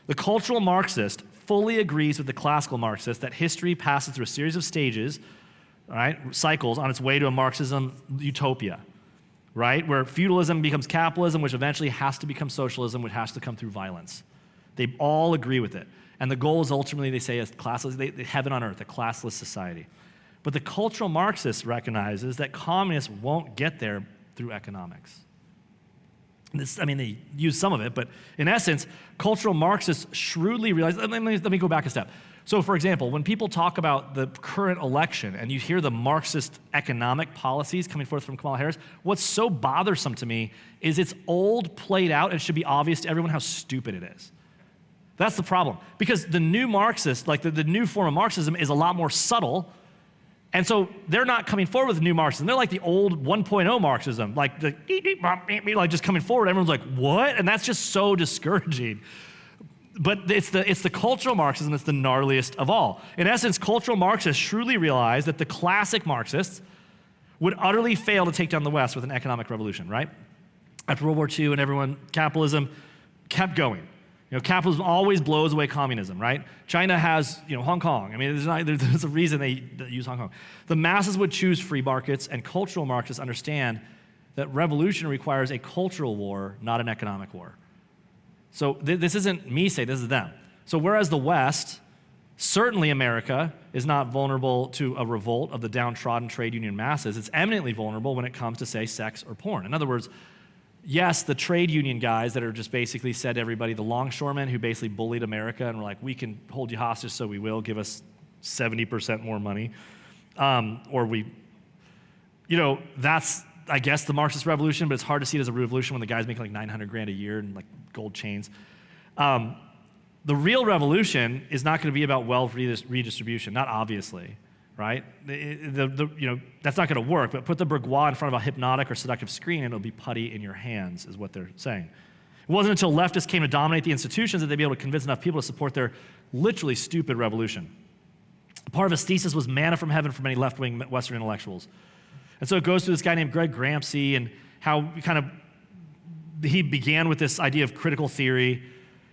The cultural Marxist fully agrees with the classical Marxist that history passes through a series of stages, right, cycles on its way to a Marxism utopia, right, where feudalism becomes capitalism, which eventually has to become socialism, which has to come through violence. They all agree with it. And the goal is ultimately, they say, heaven on earth, a classless society. But the cultural Marxist recognizes that communists won't get there through economics. They use some of it, but in essence, cultural Marxists shrewdly realize, let me go back a step. So for example, when people talk about the current election and you hear the Marxist economic policies coming forth from Kamala Harris, what's so bothersome to me is it's old, played out, and it should be obvious to everyone how stupid it is. That's the problem. Because the new Marxist, like the new form of Marxism, is a lot more subtle. And so they're not coming forward with new Marxism. They're like the old 1.0 Marxism, like like just coming forward. Everyone's like, what? And that's just so discouraging. But it's the cultural Marxism that's the gnarliest of all. In essence, cultural Marxists shrewdly realized that the classic Marxists would utterly fail to take down the West with an economic revolution, right? After World War II and capitalism kept going. Capitalism always blows away communism, right? China has, Hong Kong. There's a reason they use Hong Kong. The masses would choose free markets, and cultural Marxists understand that revolution requires a cultural war, not an economic war. So this isn't me saying, this is them. So whereas the West, certainly America, is not vulnerable to a revolt of the downtrodden trade union masses, it's eminently vulnerable when it comes to, say, sex or porn. In other words, yes, the trade union guys that are just basically said to everybody, the longshoremen who basically bullied America and were like, we can hold you hostage, so we will, give us 70% more money. That's, I guess, the Marxist revolution, but it's hard to see it as a revolution when the guy's making like 900 grand a year and like gold chains. The real revolution is not going to be about wealth redistribution, not obviously, right? That's not going to work, but put the bourgeois in front of a hypnotic or seductive screen and it'll be putty in your hands, is what they're saying. It wasn't until leftists came to dominate the institutions that they'd be able to convince enough people to support their literally stupid revolution. Part of his thesis was manna from heaven for many left-wing Western intellectuals. And so it goes to this guy named Greg Gramsci and how he began with this idea of critical theory.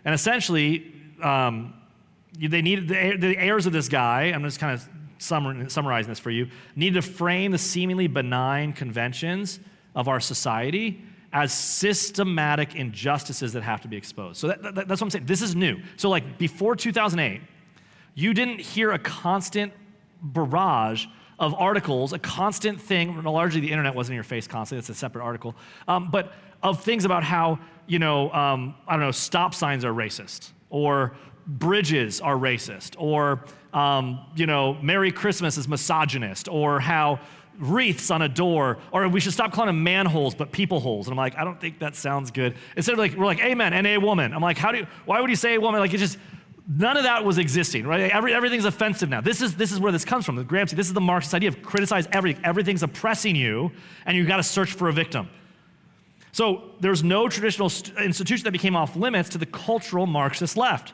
And essentially, they needed the heirs of this guy, I'm just kind of summarizing this for you, needed to frame the seemingly benign conventions of our society as systematic injustices that have to be exposed. So that's what I'm saying. This is new. So like before 2008, you didn't hear a constant barrage of articles, a constant thing, largely the internet wasn't in your face constantly, it's a separate article, but of things about how, stop signs are racist, or bridges are racist, or, Merry Christmas is misogynist, or how wreaths on a door, or we should stop calling them manholes, but people holes. And I'm like, I don't think that sounds good. Instead of we're like, amen, and a woman. I'm like, why would you say a woman? Like, it's just, none of that was existing, right? Everything's offensive now. This is where this comes from. The Gramsci, this is the Marxist idea of criticize everything. Everything's oppressing you, and you've got to search for a victim. So there's no traditional institution that became off limits to the cultural Marxist left.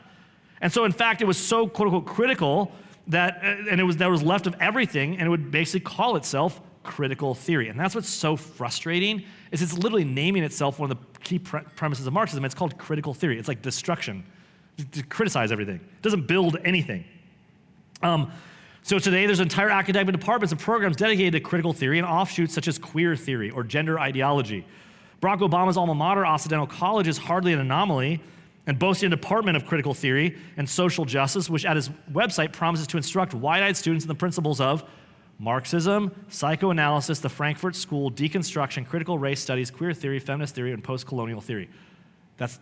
And so in fact, it was so quote unquote critical that there was left of everything, and it would basically call itself critical theory. And that's what's so frustrating, is it's literally naming itself one of the key premises of Marxism. It's called critical theory. It's like destruction. To criticize everything. It doesn't build anything. So today there's entire academic departments and programs dedicated to critical theory and offshoots such as queer theory or gender ideology. Barack Obama's alma mater, Occidental College, is hardly an anomaly and boasting a department of critical theory and social justice, which at his website promises to instruct wide-eyed students in the principles of Marxism, psychoanalysis, the Frankfurt School, deconstruction, critical race studies, queer theory, feminist theory, and post-colonial theory.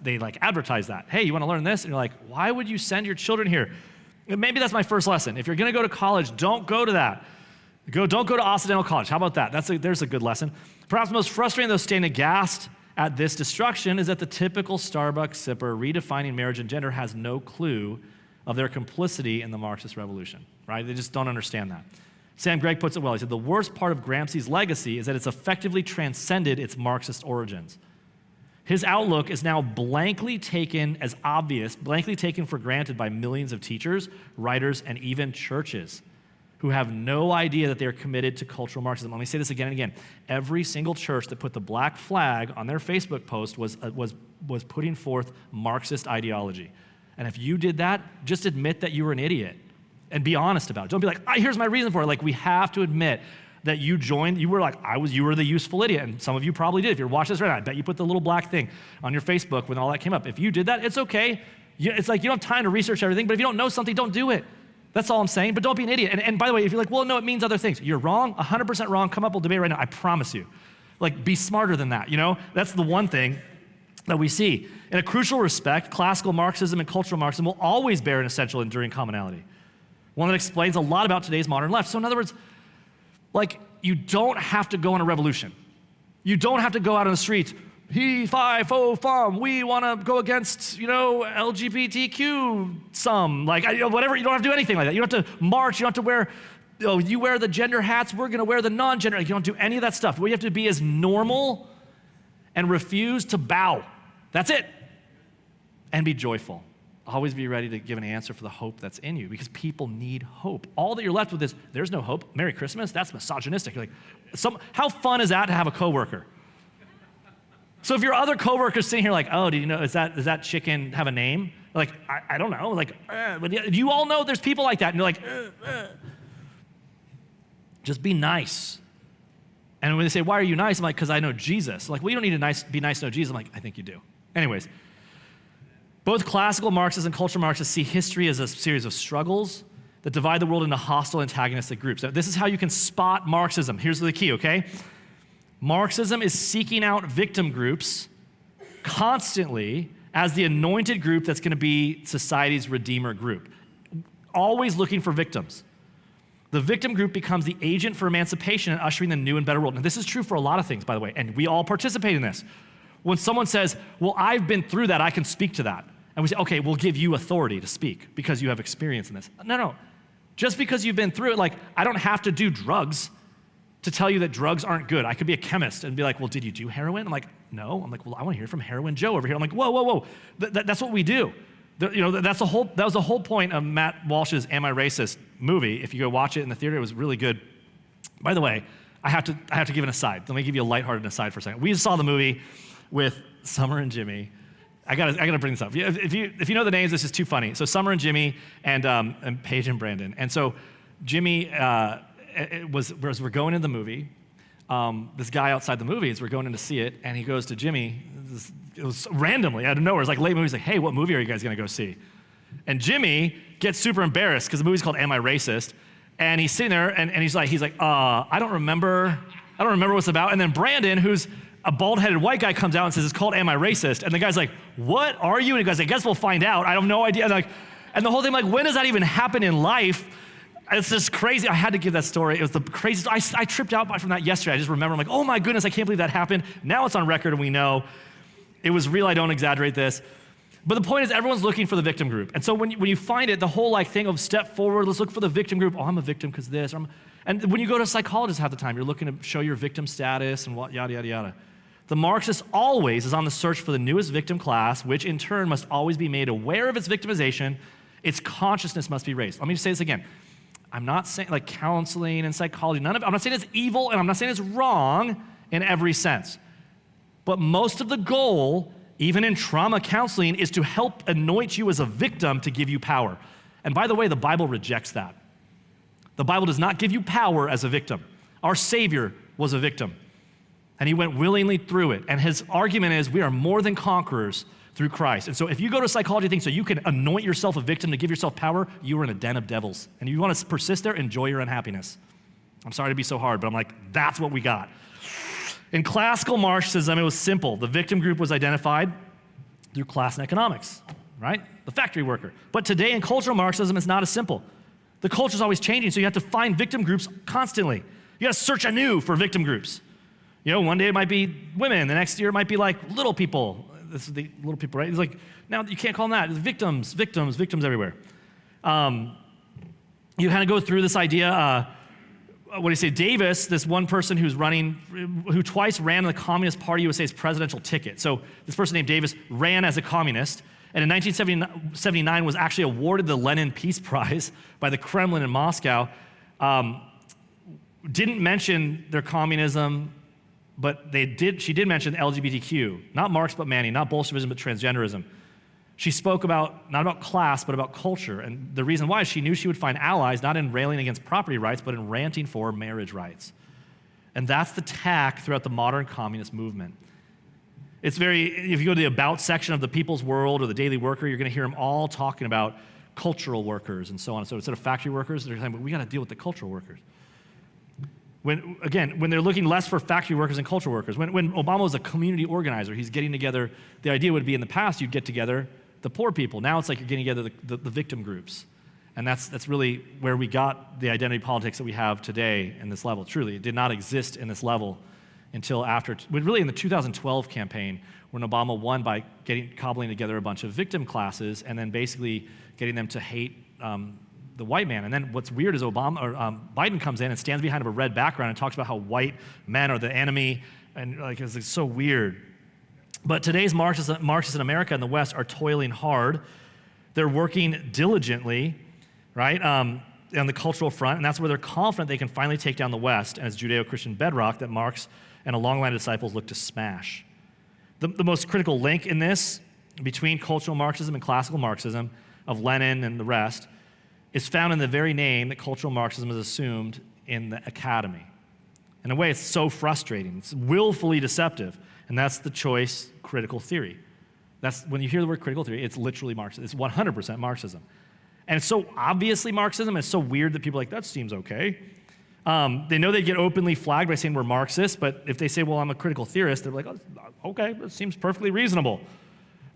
They advertise that. Hey, you want to learn this? And you're like, why would you send your children here? And maybe that's my first lesson. If you're going to go to college, don't go to that. Don't go to Occidental College. How about that? There's a good lesson. Perhaps the most frustrating, though, staying aghast at this destruction is that the typical Starbucks sipper redefining marriage and gender has no clue of their complicity in the Marxist revolution, right? They just don't understand that. Sam Gregg puts it well. He said, the worst part of Gramsci's legacy is that it's effectively transcended its Marxist origins. His outlook is now blankly taken as obvious, blankly taken for granted by millions of teachers, writers, and even churches who have no idea that they're committed to cultural Marxism. Let me say this again and again. Every single church that put the black flag on their Facebook post was putting forth Marxist ideology. And if you did that, just admit that you were an idiot and be honest about it. Don't be like, here's my reason for it. Like, we have to admit that you joined, you were like, you were the useful idiot. And some of you probably did. If you're watching this right now, I bet you put the little black thing on your Facebook when all that came up. If you did that, it's okay. It's like you don't have time to research everything, but if you don't know something, don't do it. That's all I'm saying, but don't be an idiot. And by the way, if you're like, well, no, it means other things. You're wrong, 100% wrong. Come up, we'll debate right now. I promise you. Like, be smarter than that, you know? That's the one thing that we see. In a crucial respect, classical Marxism and cultural Marxism will always bear an essential enduring commonality. One that explains a lot about today's modern left. So in other words, like, you don't have to go on a revolution. You don't have to go out on the streets, he, fi, fo, fum, we want to go against, LGBTQ some, whatever. You don't have to do anything like that. You don't have to march. You don't have to wear, you wear the gender hats, we're going to wear the non-gender. You don't do any of that stuff. What you have to be is normal and refuse to bow. That's it. And be joyful. Always be ready to give an answer for the hope that's in you, because people need hope. All that you're left with is, there's no hope. Merry Christmas? That's misogynistic. You're like, how fun is that to have a coworker? So if your other coworker's sitting here like, oh, do you know, does that chicken have a name? Like, I don't know. Like, but you all know there's people like that. And you're like, just be nice. And when they say, why are you nice? I'm like, because I know Jesus. Like, well, you don't need to be nice to know Jesus. I'm like, I think you do. Anyways, both classical Marxists and cultural Marxists see history as a series of struggles that divide the world into hostile antagonistic groups. Now, this is how you can spot Marxism. Here's the key, okay? Marxism is seeking out victim groups constantly as the anointed group that's going to be society's redeemer group, always looking for victims. The victim group becomes the agent for emancipation and ushering the new and better world. And this is true for a lot of things, by the way, and we all participate in this. When someone says, well, I've been through that, I can speak to that. And we say, okay, we'll give you authority to speak because you have experience in this. No. Just because you've been through it, like, I don't have to do drugs to tell you that drugs aren't good. I could be a chemist and be like, well, did you do heroin? I'm like, no. I'm like, well, I want to hear from Heroin Joe over here. I'm like, whoa. That's what we do. That was the whole point of Matt Walsh's Am I Racist movie. If you go watch it in the theater, it was really good. By the way, I have to give an aside. Let me give you a lighthearted aside for a second. We saw the movie with Summer and Jimmy. I gotta bring this up. If you know the names, this is too funny. So Summer and Jimmy and Paige and Brandon. And so Jimmy we're going into the movie. This guy outside the movie, as we're going in to see it, and he goes to Jimmy. It was randomly out of nowhere. It's like late movie. He's like, hey, what movie are you guys gonna go see? And Jimmy gets super embarrassed because the movie's called Am I Racist? And he's sitting there and he's like, I don't remember what it's about. And then Brandon, who's a bald-headed white guy, comes out and says, it's called Am I Racist? And the guy's like, what are you? And he goes, I guess we'll find out. I have no idea. And the whole thing, like, when does that even happen in life? It's just crazy. I had to give that story. It was the craziest. I tripped out from that yesterday. I just remember, I'm like, oh my goodness, I can't believe that happened. Now it's on record and we know it was real. I don't exaggerate this. But the point is, everyone's looking for the victim group. And so when you find it, the whole thing of step forward, let's look for the victim group. Oh, I'm a victim because this. And when you go to a psychologist half the time, you're looking to show your victim status and what, yada, yada, yada. The Marxist always is on the search for the newest victim class, which in turn must always be made aware of its victimization. Its consciousness must be raised. Let me just say this again. I'm not saying like counseling and psychology, I'm not saying it's evil and I'm not saying it's wrong in every sense. But most of the goal, even in trauma counseling, is to help anoint you as a victim to give you power. And by the way, the Bible rejects that. The Bible does not give you power as a victim. Our Savior was a victim. And he went willingly through it. And his argument is we are more than conquerors through Christ. And so if you go to a psychology thing so you can anoint yourself a victim to give yourself power, you are in a den of devils. And if you want to persist there, enjoy your unhappiness. I'm sorry to be so hard, but I'm like, that's what we got. In classical Marxism, it was simple. The victim group was identified through class and economics, right? The factory worker. But today in cultural Marxism, it's not as simple. The culture's always changing, so you have to find victim groups constantly. You got to search anew for victim groups. One day it might be women, the next year it might be like little people. This is the little people, right? It's like, now you can't call them that. It's victims everywhere. You kind of go through this idea. What do you say? Davis, this one person who twice ran on the Communist Party USA's presidential ticket. So this person named Davis ran as a communist, and in 1979 was actually awarded the Lenin Peace Prize by the Kremlin in Moscow. Didn't mention their communism, but she did mention LGBTQ, not Marx but Manning, not Bolshevism but transgenderism. She spoke not about class, but about culture. And the reason why is she knew she would find allies not in railing against property rights, but in ranting for marriage rights. And that's the tack throughout the modern communist movement. If you go to the About section of the People's World or the Daily Worker, you're going to hear them all talking about cultural workers and so on. So instead of factory workers, they're saying, we got to deal with the cultural workers. When they're looking less for factory workers and cultural workers, when Obama was a community organizer, he's getting together, the idea would be in the past, you'd get together the poor people. Now it's like you're getting together the victim groups. And that's really where we got the identity politics that we have today in this level. Truly, it did not exist in this level until really in the 2012 campaign, when Obama won by cobbling together a bunch of victim classes and then basically getting them to hate the white man. And then what's weird is Biden comes in and stands behind a red background and talks about how white men are the enemy, and it's so weird. But today's Marxists in America and the West are toiling hard. They're working diligently, right, on the cultural front, and that's where they're confident they can finally take down the West and its Judeo-Christian bedrock that Marx and a long line of disciples look to smash. The most critical link in this between cultural Marxism and classical Marxism of Lenin and the rest is found in the very name that cultural Marxism has assumed in the academy. In a way, it's so frustrating. It's willfully deceptive. And that's the choice critical theory. That's when you hear the word critical theory, it's literally Marxism. It's 100% Marxism. And it's so obviously Marxism, it's so weird that people are like, that seems okay. They know they get openly flagged by saying we're Marxists, but if they say, well, I'm a critical theorist, they're like, oh, okay, that seems perfectly reasonable.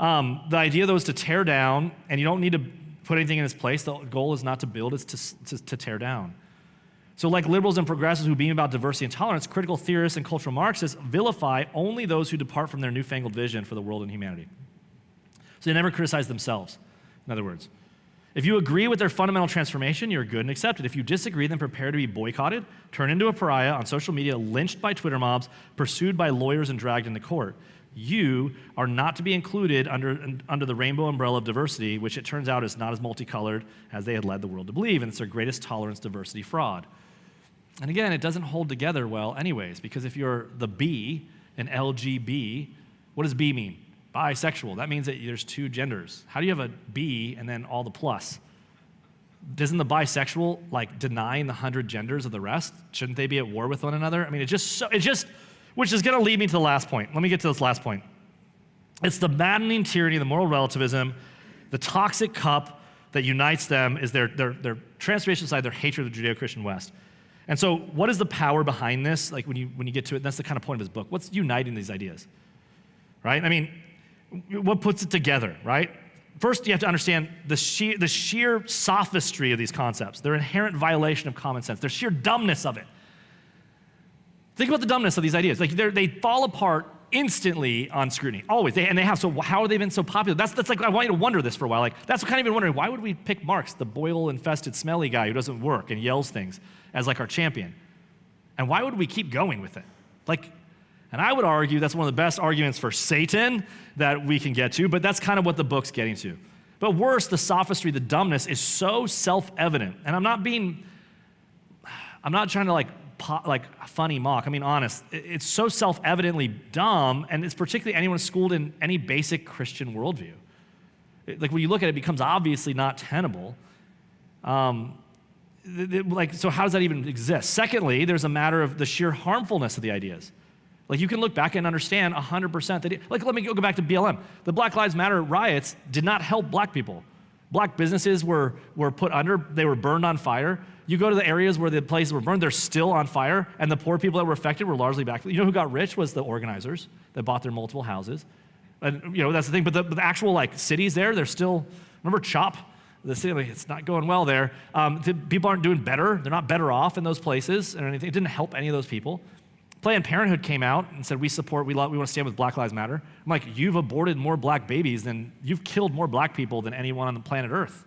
The idea, though, is to tear down, and you don't need to put anything in its place. The goal is not to build, it's to tear down. So like liberals and progressives who beam about diversity and tolerance, critical theorists and cultural Marxists vilify only those who depart from their newfangled vision for the world and humanity. So they never criticize themselves, in other words. If you agree with their fundamental transformation, you're good and accepted. If you disagree, then prepare to be boycotted, turned into a pariah on social media, lynched by Twitter mobs, pursued by lawyers, and dragged into court. You are not to be included under the rainbow umbrella of diversity, which it turns out is not as multicolored as they had led the world to believe, and it's their greatest tolerance diversity fraud. And again, it doesn't hold together well anyways, because if you're the B, an LGB, what does B mean? Bisexual. That means that there's two genders. How do you have a B and then all the plus? Doesn't the bisexual denying the 100 genders of the rest? Shouldn't they be at war with one another? I mean, which is going to lead me to the last point. Let me get to this last point. It's the maddening tyranny of the moral relativism, the toxic cup that unites them is their transformation side, their hatred of the Judeo-Christian West. And so what is the power behind this? Like when you get to it, that's the kind of point of his book. What's uniting these ideas, right? I mean, what puts it together, right? First, you have to understand the sheer sophistry of these concepts, their inherent violation of common sense, their sheer dumbness of it. Think about the dumbness of these ideas. They fall apart instantly on scrutiny, always. They have. So how have they been so popular? That's like, I want you to wonder this for a while. That's what kind of been wondering, why would we pick Marx, the boil-infested, smelly guy who doesn't work and yells things, as our champion? And why would we keep going with it? And I would argue that's one of the best arguments for Satan that we can get to, but that's kind of what the book's getting to. But worse, the sophistry, the dumbness is so self-evident. And I'm not trying to funny mock. I mean, honest. It's so self-evidently dumb, and it's particularly anyone schooled in any basic Christian worldview. When you look at it, it becomes obviously not tenable. So how does that even exist? Secondly, there's a matter of the sheer harmfulness of the ideas. You can look back and understand 100% that, let me go back to BLM. The Black Lives Matter riots did not help black people. Black businesses were put under, they were burned on fire. You go to the areas where the places were burned, they're still on fire, and the poor people that were affected were largely black. You know who got rich was the organizers that bought their multiple houses. And that's the thing, but the actual cities there, they're still, remember CHOP? The city, it's not going well there. People aren't doing better. They're not better off in those places or anything. It didn't help any of those people. Planned Parenthood came out and said, we want to stand with Black Lives Matter. I'm like, you've aborted more black babies you've killed more black people than anyone on the planet Earth.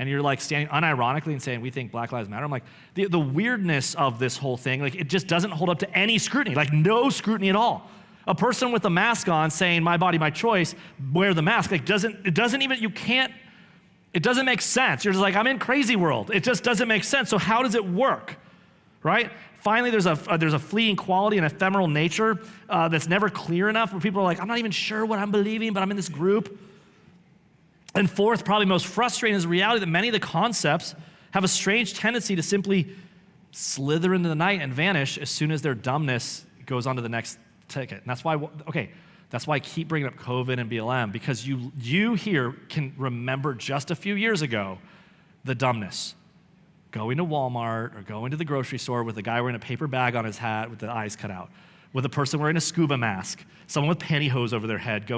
and you're like standing unironically and saying, we think Black Lives Matter. I'm like, the weirdness of this whole thing, like it just doesn't hold up to any scrutiny, like no scrutiny at all. A person with a mask on saying, my body, my choice, wear the mask, like it doesn't make sense. You're just like, I'm in crazy world. It just doesn't make sense. So how does it work, right? Finally, there's a fleeting quality and ephemeral nature that's never clear enough where people are like, I'm not even sure what I'm believing, but I'm in this group. And fourth, probably most frustrating, is the reality that many of the concepts have a strange tendency to simply slither into the night and vanish as soon as their dumbness goes on to the next ticket. And that's why I keep bringing up COVID and BLM, because you here can remember just a few years ago the dumbness. Going to Walmart or going to the grocery store with a guy wearing a paper bag on his hat with the eyes cut out, with a person wearing a scuba mask, someone with pantyhose over their head,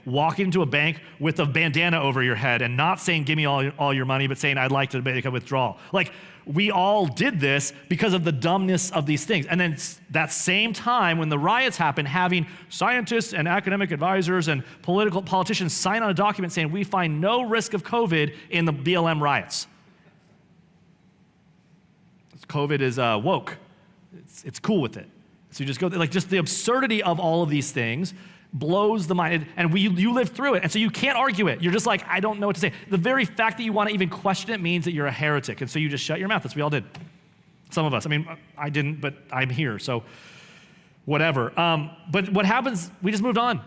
walking into a bank with a bandana over your head and not saying, give me all your money, but saying, I'd like to make a withdrawal. Like, we all did this because of the dumbness of these things. And then that same time when the riots happened, having scientists and academic advisors and politicians sign on a document saying, we find no risk of COVID in the BLM riots. COVID is woke. It's cool with it. So you just go, like, just the absurdity of all of these things blows the mind. And you live through it. And so you can't argue it. You're just like, I don't know what to say. The very fact that you want to even question it means that you're a heretic. And so you just shut your mouth. That's what we all did. Some of us. I mean, I didn't, but I'm here. So whatever. But what happens, we just moved on. I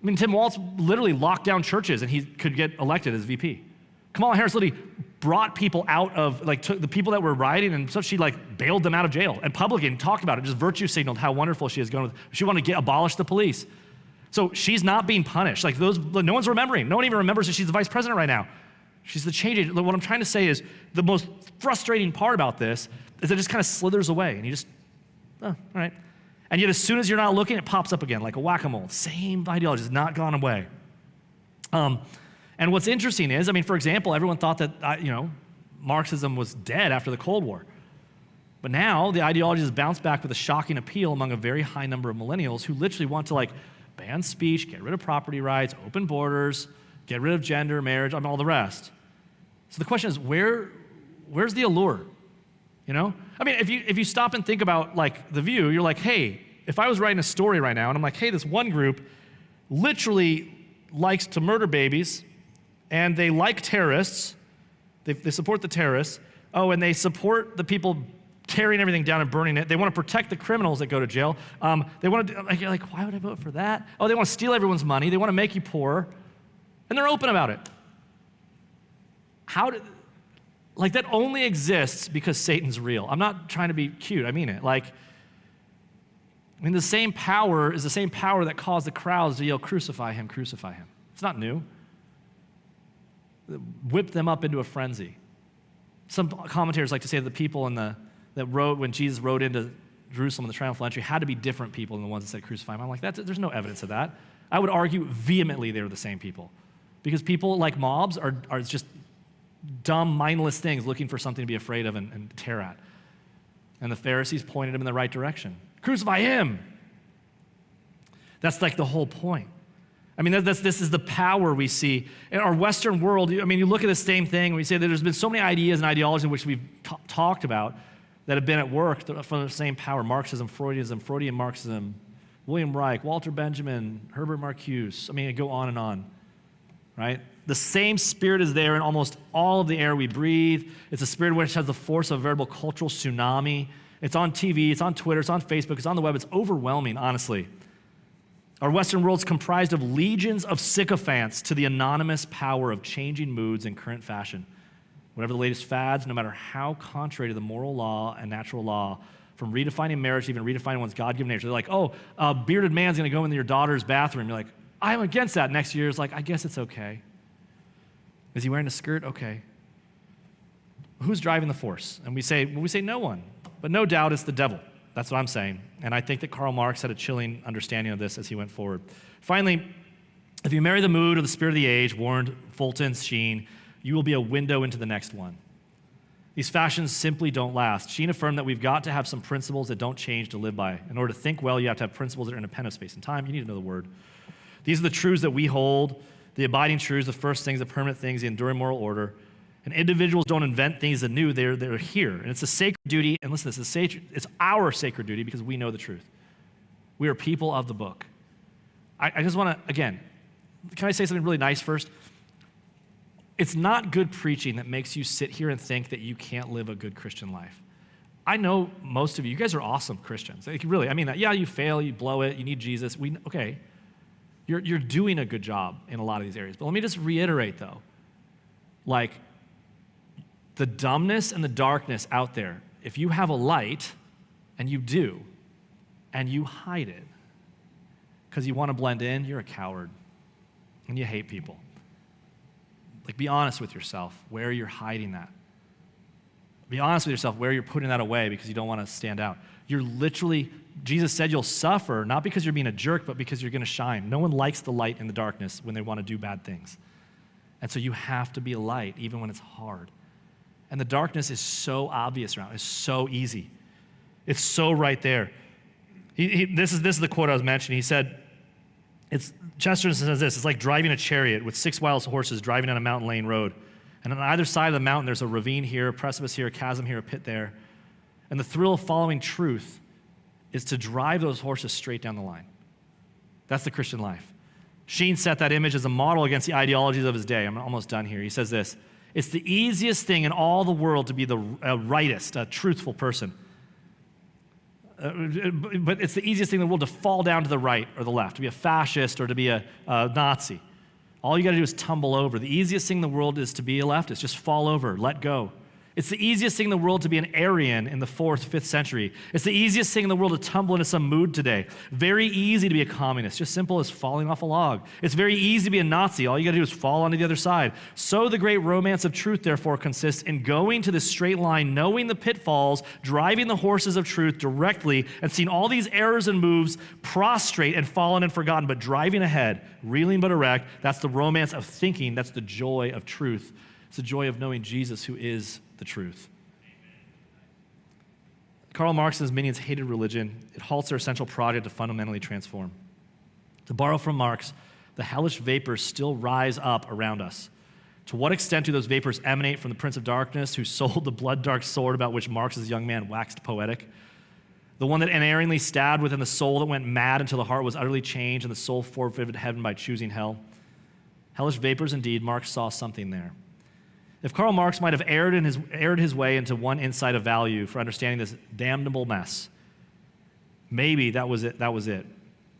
mean, Tim Walz literally locked down churches and he could get elected as VP. Kamala Harris literally brought people out of, like, took the people that were rioting and stuff, she like bailed them out of jail and publicly and talked about it, just virtue signaled how wonderful she is going with. She wanted to abolish the police. So she's not being punished. Like no one's remembering. No one even remembers that she's the vice president right now. She's the change agent. What I'm trying to say is the most frustrating part about this is it just kind of slithers away and you just, all right. And yet as soon as you're not looking, it pops up again like a whack-a-mole. Same ideology, has not gone away. And what's interesting is, I mean, for example, everyone thought that, Marxism was dead after the Cold War. But now the ideology has bounced back with a shocking appeal among a very high number of millennials who literally want to, like, ban speech, get rid of property rights, open borders, get rid of gender, marriage, all the rest. So the question is, where's the allure? You know? I mean, if you stop and think about, like, The View, you're like, hey, if I was writing a story right now and I'm like, hey, this one group literally likes to murder babies, and they like terrorists. They support the terrorists. Oh, and they support the people tearing everything down and burning it. They want to protect the criminals that go to jail. They want to, you're like, why would I vote for that? Oh, they want to steal everyone's money. They want to make you poor. And they're open about it. That only exists because Satan's real. I'm not trying to be cute. I mean it. The same power is the same power that caused the crowds to yell, crucify him, crucify him. It's not new. Whipped them up into a frenzy. Some commentators like to say that the people that wrote when Jesus rode into Jerusalem in the triumphal entry had to be different people than the ones that said crucify him. I'm like, there's no evidence of that. I would argue vehemently they were the same people. Because people like mobs are just dumb, mindless things looking for something to be afraid of and tear at. And the Pharisees pointed him in the right direction. Crucify him! That's like the whole point. I mean, this is the power we see. In our Western world, I mean, you look at the same thing, and we say that there's been so many ideas and ideologies in which we've talked about that have been at work from the same power. Marxism, Freudian Marxism, William Reich, Walter Benjamin, Herbert Marcuse. I mean, I go on, right? The same spirit is there in almost all of the air we breathe. It's a spirit which has the force of a veritable cultural tsunami. It's on TV, it's on Twitter, it's on Facebook, it's on the web. It's overwhelming, honestly. Our Western world's comprised of legions of sycophants to the anonymous power of changing moods in current fashion. Whatever the latest fads, no matter how contrary to the moral law and natural law, from redefining marriage to even redefining one's God-given nature. They're like, oh, a bearded man's going to go into your daughter's bathroom. You're like, I'm against that. Next year, it's like, I guess it's okay. Is he wearing a skirt? Okay. Who's driving the force? And we say no one. But no doubt it's the devil. That's what I'm saying. And I think that Karl Marx had a chilling understanding of this as he went forward. Finally, if you marry the mood or the spirit of the age, warned Fulton Sheen, you will be a window into the next one. These fashions simply don't last. Sheen affirmed that we've got to have some principles that don't change to live by. In order to think well, you have to have principles that are independent of space and time. You need to know the word. These are the truths that we hold, the abiding truths, the first things, the permanent things, the enduring moral order. And individuals don't invent things anew, they're here. And it's a sacred duty, and listen, it's our sacred duty because we know the truth. We are people of the book. I just want to, again, can I say something really nice first? It's not good preaching that makes you sit here and think that you can't live a good Christian life. I know most of you guys are awesome Christians. Like, really, I mean that. Yeah, you fail, you blow it, you need Jesus. Okay, you're doing a good job in a lot of these areas. But let me just reiterate, though, like the dumbness and the darkness out there, if you have a light, and you do, and you hide it because you want to blend in, you're a coward, and you hate people. Like, be honest with yourself where you're hiding that. Be honest with yourself where you're putting that away because you don't want to stand out. Jesus said you'll suffer, not because you're being a jerk, but because you're going to shine. No one likes the light in the darkness when they want to do bad things. And so you have to be a light even when it's hard. And the darkness is so obvious around. It's so easy. It's so right there. This is the quote I was mentioning. He said, Chesterton says this, it's like driving a chariot with 6 wild horses driving on a mountain lane road. And on either side of the mountain, there's a ravine here, a precipice here, a chasm here, a pit there. And the thrill of following truth is to drive those horses straight down the line. That's the Christian life. Sheen set that image as a model against the ideologies of his day. I'm almost done here. He says this, it's the easiest thing in all the world to be the rightist, a truthful person. But it's the easiest thing in the world to fall down to the right or the left, to be a fascist or to be a Nazi. All you got to do is tumble over. The easiest thing in the world is to be a leftist. Just fall over, let go. It's the easiest thing in the world to be an Aryan in the 4th, 5th century. It's the easiest thing in the world to tumble into some mood today. Very easy to be a communist, just simple as falling off a log. It's very easy to be a Nazi. All you got to do is fall onto the other side. So the great romance of truth, therefore, consists in going to this straight line, knowing the pitfalls, driving the horses of truth directly, and seeing all these errors and moves prostrate and fallen and forgotten, but driving ahead, reeling but erect. That's the romance of thinking. That's the joy of truth. It's the joy of knowing Jesus, who is the truth. Karl Marx and his minions hated religion. It halts their essential project to fundamentally transform. To borrow from Marx, the hellish vapors still rise up around us. To what extent do those vapors emanate from the Prince of Darkness, who sold the blood-dark sword about which Marx as a young man waxed poetic? The one that unerringly stabbed within the soul that went mad until the heart was utterly changed and the soul forfeited heaven by choosing hell? Hellish vapors indeed, Marx saw something there. If Karl Marx might have erred his way into one insight of value for understanding this damnable mess, maybe that was it.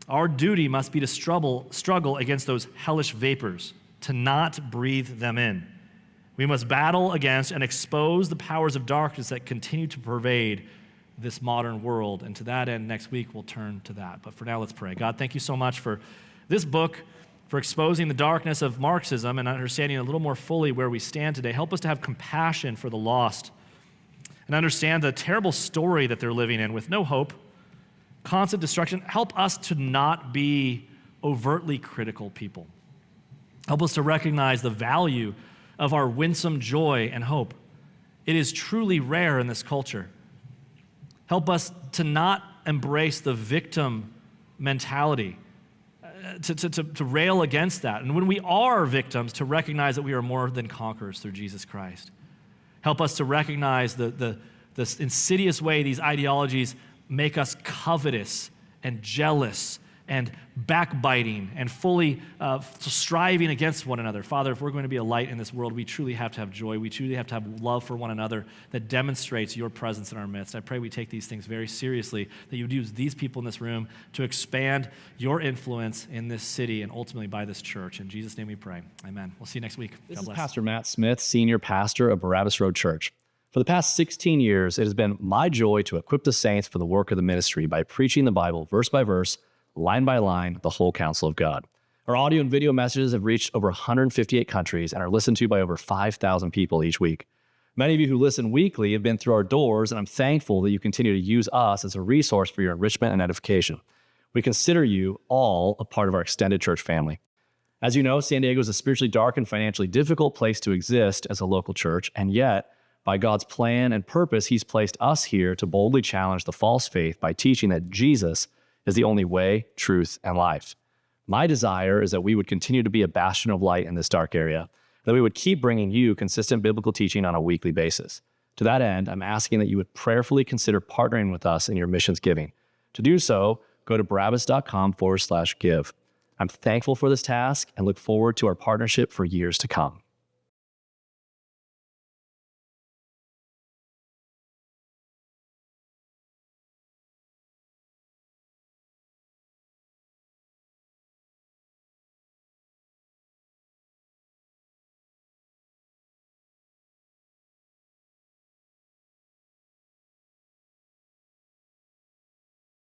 Our duty must be to struggle against those hellish vapors, to not breathe them in. We must battle against and expose the powers of darkness that continue to pervade this modern world. And to that end, next week we'll turn to that. But for now, let's pray. God, thank you so much for this book, for exposing the darkness of Marxism and understanding a little more fully where we stand today. Help us to have compassion for the lost and understand the terrible story that they're living in with no hope, constant destruction. Help us to not be overtly critical people. Help us to recognize the value of our winsome joy and hope. It is truly rare in this culture. Help us to not embrace the victim mentality, to rail against that. And when we are victims, to recognize that we are more than conquerors through Jesus Christ. Help us to recognize the insidious way these ideologies make us covetous and jealous and backbiting and fully striving against one another. Father, if we're going to be a light in this world, we truly have to have joy. We truly have to have love for one another that demonstrates your presence in our midst. I pray we take these things very seriously, that you would use these people in this room to expand your influence in this city and ultimately by this church. In Jesus' name we pray. Amen. We'll see you next week. This God is bless. Pastor Matt Smith, senior pastor of Barabbas Road Church. For the past 16 years, it has been my joy to equip the saints for the work of the ministry by preaching the Bible verse by verse, line by line, the whole counsel of God. Our audio and video messages have reached over 158 countries and are listened to by over 5,000 people each week. Many of you who listen weekly have been through our doors, and I'm thankful that you continue to use us as a resource for your enrichment and edification. We consider you all a part of our extended church family. As you know, San Diego is a spiritually dark and financially difficult place to exist as a local church, and yet, by God's plan and purpose, He's placed us here to boldly challenge the false faith by teaching that Jesus is the only way, truth, and life. My desire is that we would continue to be a bastion of light in this dark area. that we would keep bringing you consistent biblical teaching on a weekly basis. To that end, I'm asking that you would prayerfully consider partnering with us in your missions giving. To do so, go to Barabbas.com/give. I'm thankful for this task and look forward to our partnership for years to come.